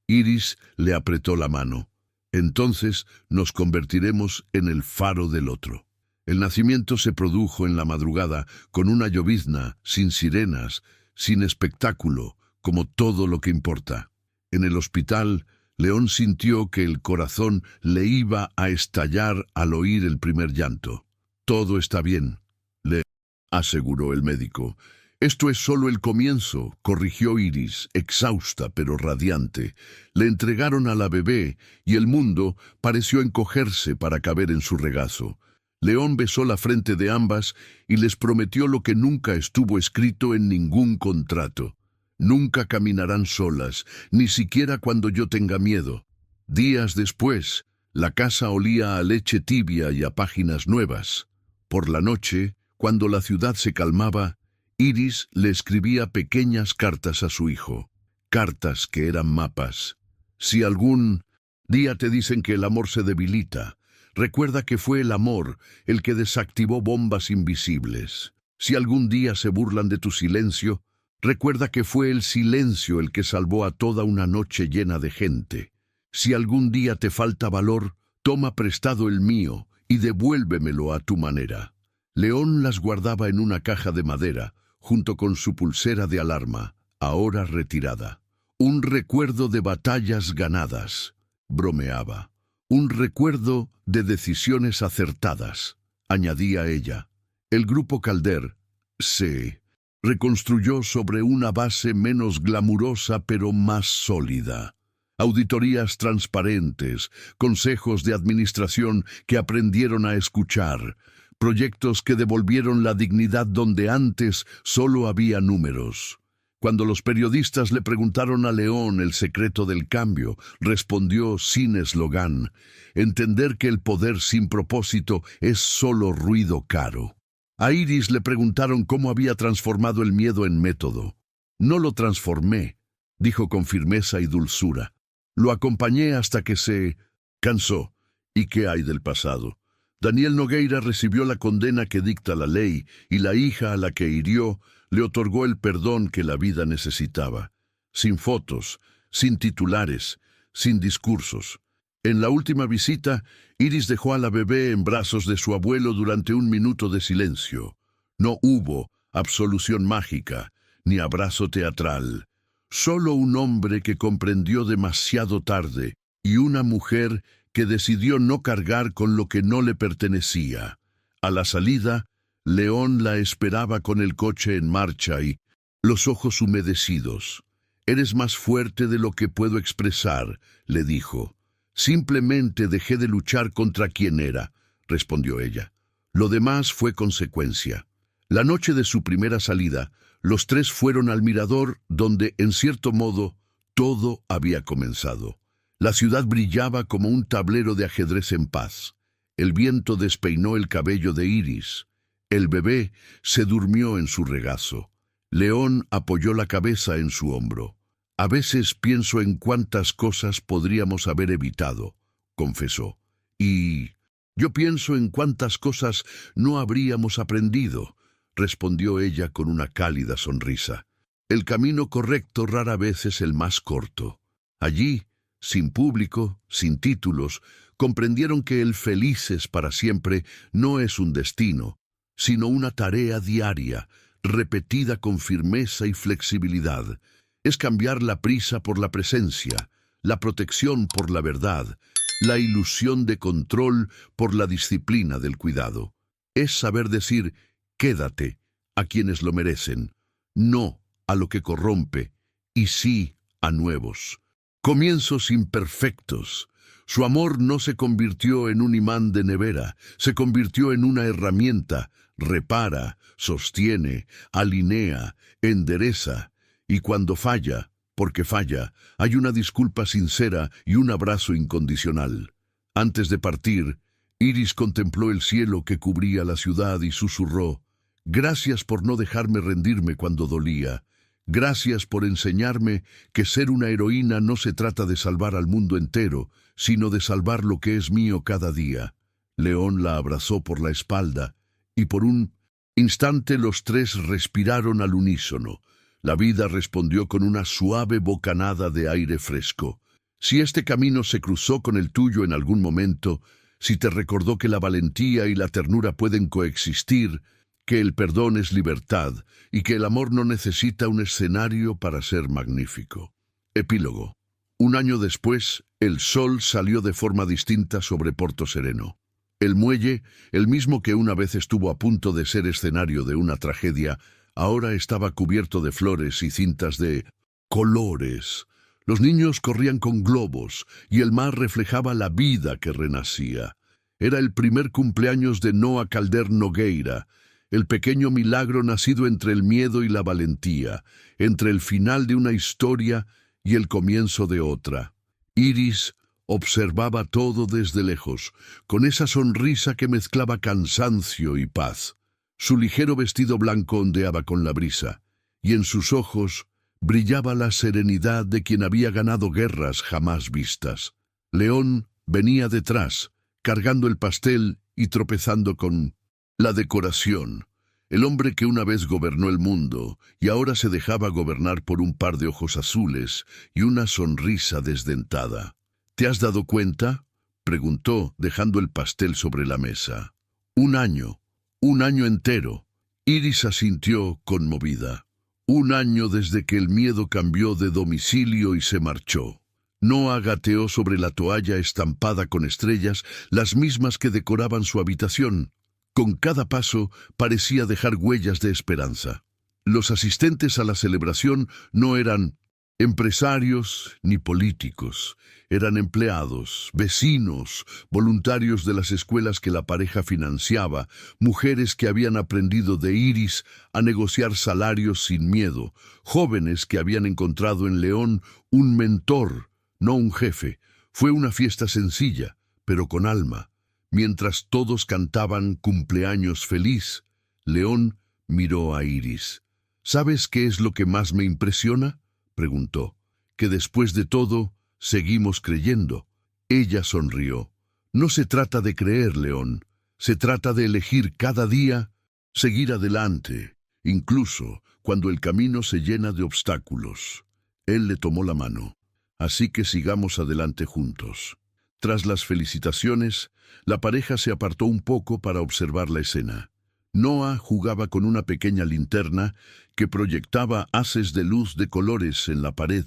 Iris le apretó la mano. Entonces nos convertiremos en el faro del otro. El nacimiento se produjo en la madrugada, con una llovizna, sin sirenas, sin espectáculo, como todo lo que importa. En el hospital, León sintió que el corazón le iba a estallar al oír el primer llanto. «Todo está bien», le aseguró el médico. «Esto es solo el comienzo», corrigió Iris, exhausta pero radiante. Le entregaron a la bebé y el mundo pareció encogerse para caber en su regazo. León besó la frente de ambas y les prometió lo que nunca estuvo escrito en ningún contrato. Nunca caminarán solas, ni siquiera cuando yo tenga miedo. Días después, la casa olía a leche tibia y a páginas nuevas. Por la noche, cuando la ciudad se calmaba, Iris le escribía pequeñas cartas a su hijo. Cartas que eran mapas. Si algún día te dicen que el amor se debilita, recuerda que fue el amor el que desactivó bombas invisibles. Si algún día se burlan de tu silencio, Recuerda que fue el silencio el que salvó a toda una noche llena de gente. Si algún día te falta valor, toma prestado el mío y devuélvemelo a tu manera. León las guardaba en una caja de madera, junto con su pulsera de alarma, ahora retirada. Un recuerdo de batallas ganadas, bromeaba. Un recuerdo de decisiones acertadas, añadía ella. El grupo Calder se reconstruyó sobre una base menos glamurosa pero más sólida. Auditorías transparentes, consejos de administración que aprendieron a escuchar, proyectos que devolvieron la dignidad donde antes solo había números. Cuando los periodistas le preguntaron a León el secreto del cambio, respondió sin eslogan: entender que el poder sin propósito es solo ruido caro. A Iris le preguntaron cómo había transformado el miedo en método. No lo transformé, dijo con firmeza y dulzura. Lo acompañé hasta que se cansó. ¿Y qué hay del pasado? Daniel Nogueira recibió la condena que dicta la ley y la hija a la que hirió le otorgó el perdón que la vida necesitaba. Sin fotos, sin titulares, sin discursos. En la última visita, Iris dejó a la bebé en brazos de su abuelo durante un minuto de silencio. No hubo absolución mágica, ni abrazo teatral. Solo un hombre que comprendió demasiado tarde y una mujer que decidió no cargar con lo que no le pertenecía. A la salida, León la esperaba con el coche en marcha y los ojos humedecidos. «Eres más fuerte de lo que puedo expresar», le dijo. «Simplemente dejé de luchar contra quien era», respondió ella. Lo demás fue consecuencia. La noche de su primera salida, los tres fueron al mirador donde, en cierto modo, todo había comenzado. La ciudad brillaba como un tablero de ajedrez en paz. El viento despeinó el cabello de Iris. El bebé se durmió en su regazo. León apoyó la cabeza en su hombro. «A veces pienso en cuántas cosas podríamos haber evitado», confesó. «Y yo pienso en cuántas cosas no habríamos aprendido», respondió ella con una cálida sonrisa. «El camino correcto rara vez es el más corto». Allí, sin público, sin títulos, comprendieron que el felices para siempre no es un destino, sino una tarea diaria, repetida con firmeza y flexibilidad. Es cambiar la prisa por la presencia, la protección por la verdad, la ilusión de control por la disciplina del cuidado. Es saber decir «quédate» a quienes lo merecen, no a lo que corrompe, y sí a nuevos. Comienzos imperfectos. Su amor no se convirtió en un imán de nevera, se convirtió en una herramienta. Repara, sostiene, alinea, endereza. Y cuando falla, porque falla, hay una disculpa sincera y un abrazo incondicional. Antes de partir, Iris contempló el cielo que cubría la ciudad y susurró: «Gracias por no dejarme rendirme cuando dolía. Gracias por enseñarme que ser una heroína no se trata de salvar al mundo entero, sino de salvar lo que es mío cada día». León la abrazó por la espalda, y por un instante los tres respiraron al unísono. La vida respondió con una suave bocanada de aire fresco. Si este camino se cruzó con el tuyo en algún momento, si te recordó que la valentía y la ternura pueden coexistir, que el perdón es libertad y que el amor no necesita un escenario para ser magnífico. Epílogo. Un año después, el sol salió de forma distinta sobre Porto Sereno. El muelle, el mismo que una vez estuvo a punto de ser escenario de una tragedia, ahora estaba cubierto de flores y cintas de colores. Los niños corrían con globos y el mar reflejaba la vida que renacía. Era el primer cumpleaños de Noa Calder Nogueira, el pequeño milagro nacido entre el miedo y la valentía, entre el final de una historia y el comienzo de otra. Iris observaba todo desde lejos, con esa sonrisa que mezclaba cansancio y paz. Su ligero vestido blanco ondeaba con la brisa, y en sus ojos brillaba la serenidad de quien había ganado guerras jamás vistas. León venía detrás, cargando el pastel y tropezando con la decoración. el hombre que una vez gobernó el mundo y ahora se dejaba gobernar por un par de ojos azules y una sonrisa desdentada. ¿Te has dado cuenta?, preguntó, dejando el pastel sobre la mesa. Un año entero. Iris asintió conmovida. Un año desde que el miedo cambió de domicilio y se marchó. Noah gateó sobre la toalla estampada con estrellas, las mismas que decoraban su habitación. Con cada paso parecía dejar huellas de esperanza. Los asistentes a la celebración no eran empresarios ni políticos. Eran empleados, vecinos, voluntarios de las escuelas que la pareja financiaba, mujeres que habían aprendido de Iris a negociar salarios sin miedo, jóvenes que habían encontrado en León un mentor, no un jefe. Fue una fiesta sencilla, pero con alma. Mientras todos cantaban cumpleaños feliz, León miró a Iris. ¿Sabes qué es lo que más me impresiona?, preguntó. Que después de todo, seguimos creyendo. Ella sonrió. No se trata de creer, León. Se trata de elegir cada día seguir adelante, incluso cuando el camino se llena de obstáculos. Él le tomó la mano. Así que sigamos adelante juntos. Tras las felicitaciones, la pareja se apartó un poco para observar la escena. Noah jugaba con una pequeña linterna que proyectaba haces de luz de colores en la pared.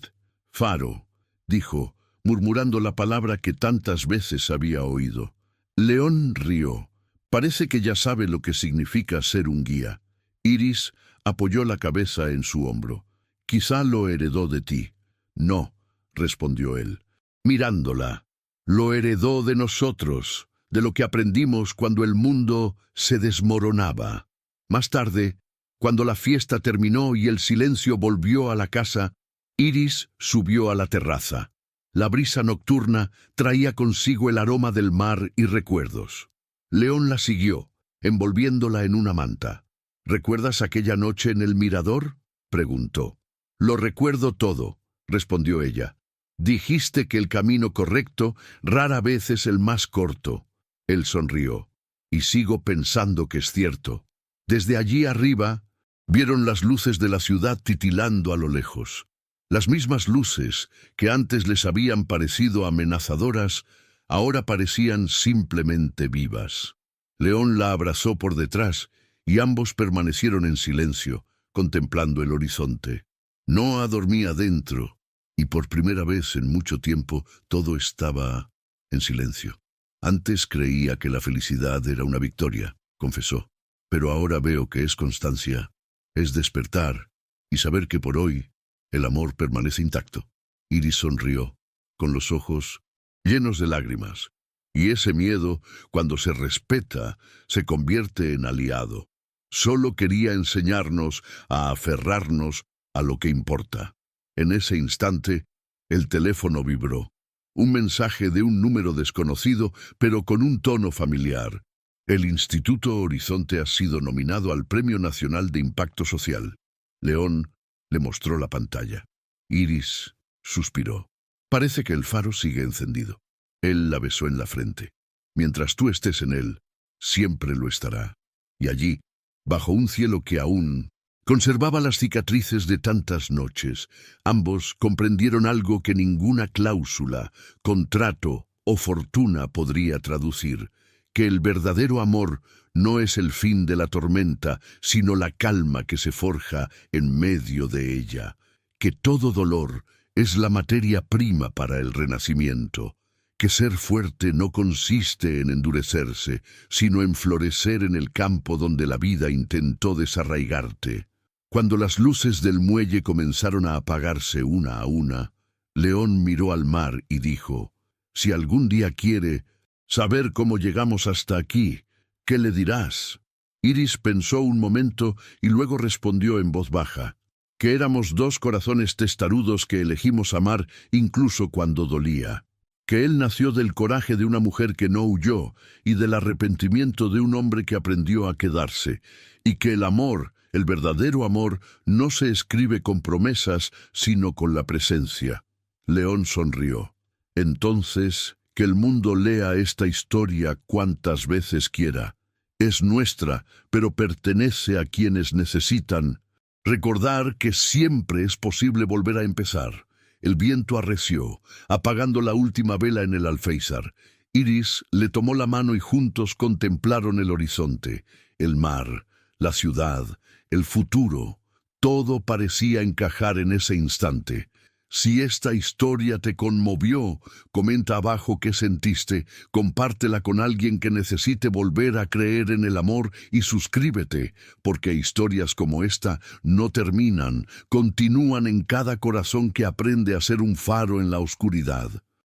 «Faro», dijo, murmurando la palabra que tantas veces había oído. León rió. Parece que ya sabe lo que significa ser un guía. Iris apoyó la cabeza en su hombro. «Quizá lo heredó de ti». «No», respondió él, mirándola. «Lo heredó de nosotros, de lo que aprendimos cuando el mundo se desmoronaba». Más tarde, cuando la fiesta terminó y el silencio volvió a la casa, Iris subió a la terraza. La brisa nocturna traía consigo el aroma del mar y recuerdos. León la siguió, envolviéndola en una manta. «¿Recuerdas aquella noche en el mirador?», preguntó. «Lo recuerdo todo», respondió ella. «Dijiste que el camino correcto rara vez es el más corto». Él sonrió. «Y sigo pensando que es cierto». Desde allí arriba, vieron las luces de la ciudad titilando a lo lejos. Las mismas luces que antes les habían parecido amenazadoras, ahora parecían simplemente vivas. León la abrazó por detrás y ambos permanecieron en silencio, contemplando el horizonte. Noah dormía dentro, y por primera vez en mucho tiempo todo estaba en silencio. «Antes creía que la felicidad era una victoria», confesó, «pero ahora veo que es constancia, es despertar y saber que por hoy el amor permanece intacto». Iris sonrió, con los ojos llenos de lágrimas, y ese miedo, cuando se respeta, se convierte en aliado. Solo quería enseñarnos a aferrarnos a lo que importa. En ese instante, el teléfono vibró. Un mensaje de un número desconocido, pero con un tono familiar. El Instituto Horizonte ha sido nominado al Premio Nacional de Impacto Social. León le mostró la pantalla. Iris suspiró. «Parece que el faro sigue encendido». Él la besó en la frente. «Mientras tú estés en él, siempre lo estará». Y allí, bajo un cielo que aún conservaba las cicatrices de tantas noches, ambos comprendieron algo que ninguna cláusula, contrato o fortuna podría traducir: que el verdadero amor no es el fin de la tormenta, sino la calma que se forja en medio de ella; que todo dolor es la materia prima para el renacimiento; que ser fuerte no consiste en endurecerse, sino en florecer en el campo donde la vida intentó desarraigarte. Cuando las luces del muelle comenzaron a apagarse una a una, León miró al mar y dijo: «Si algún día quiere saber cómo llegamos hasta aquí, ¿qué le dirás?». Iris pensó un momento y luego respondió en voz baja: «Que éramos dos corazones testarudos que elegimos amar incluso cuando dolía. Que él nació del coraje de una mujer que no huyó y del arrepentimiento de un hombre que aprendió a quedarse. Y que el amor, el verdadero amor, no se escribe con promesas, sino con la presencia». León sonrió. «Entonces, que el mundo lea esta historia cuantas veces quiera. Es nuestra, pero pertenece a quienes necesitan. Recordar que siempre es posible volver a empezar. El viento arreció, apagando la última vela en el alféizar. Iris le tomó la mano y juntos contemplaron el horizonte, el mar, la ciudad, el futuro. Todo parecía encajar en ese instante. Si esta historia te conmovió, comenta abajo qué sentiste, compártela con alguien que necesite volver a creer en el amor y suscríbete, porque historias como esta no terminan, continúan en cada corazón que aprende a ser un faro en la oscuridad.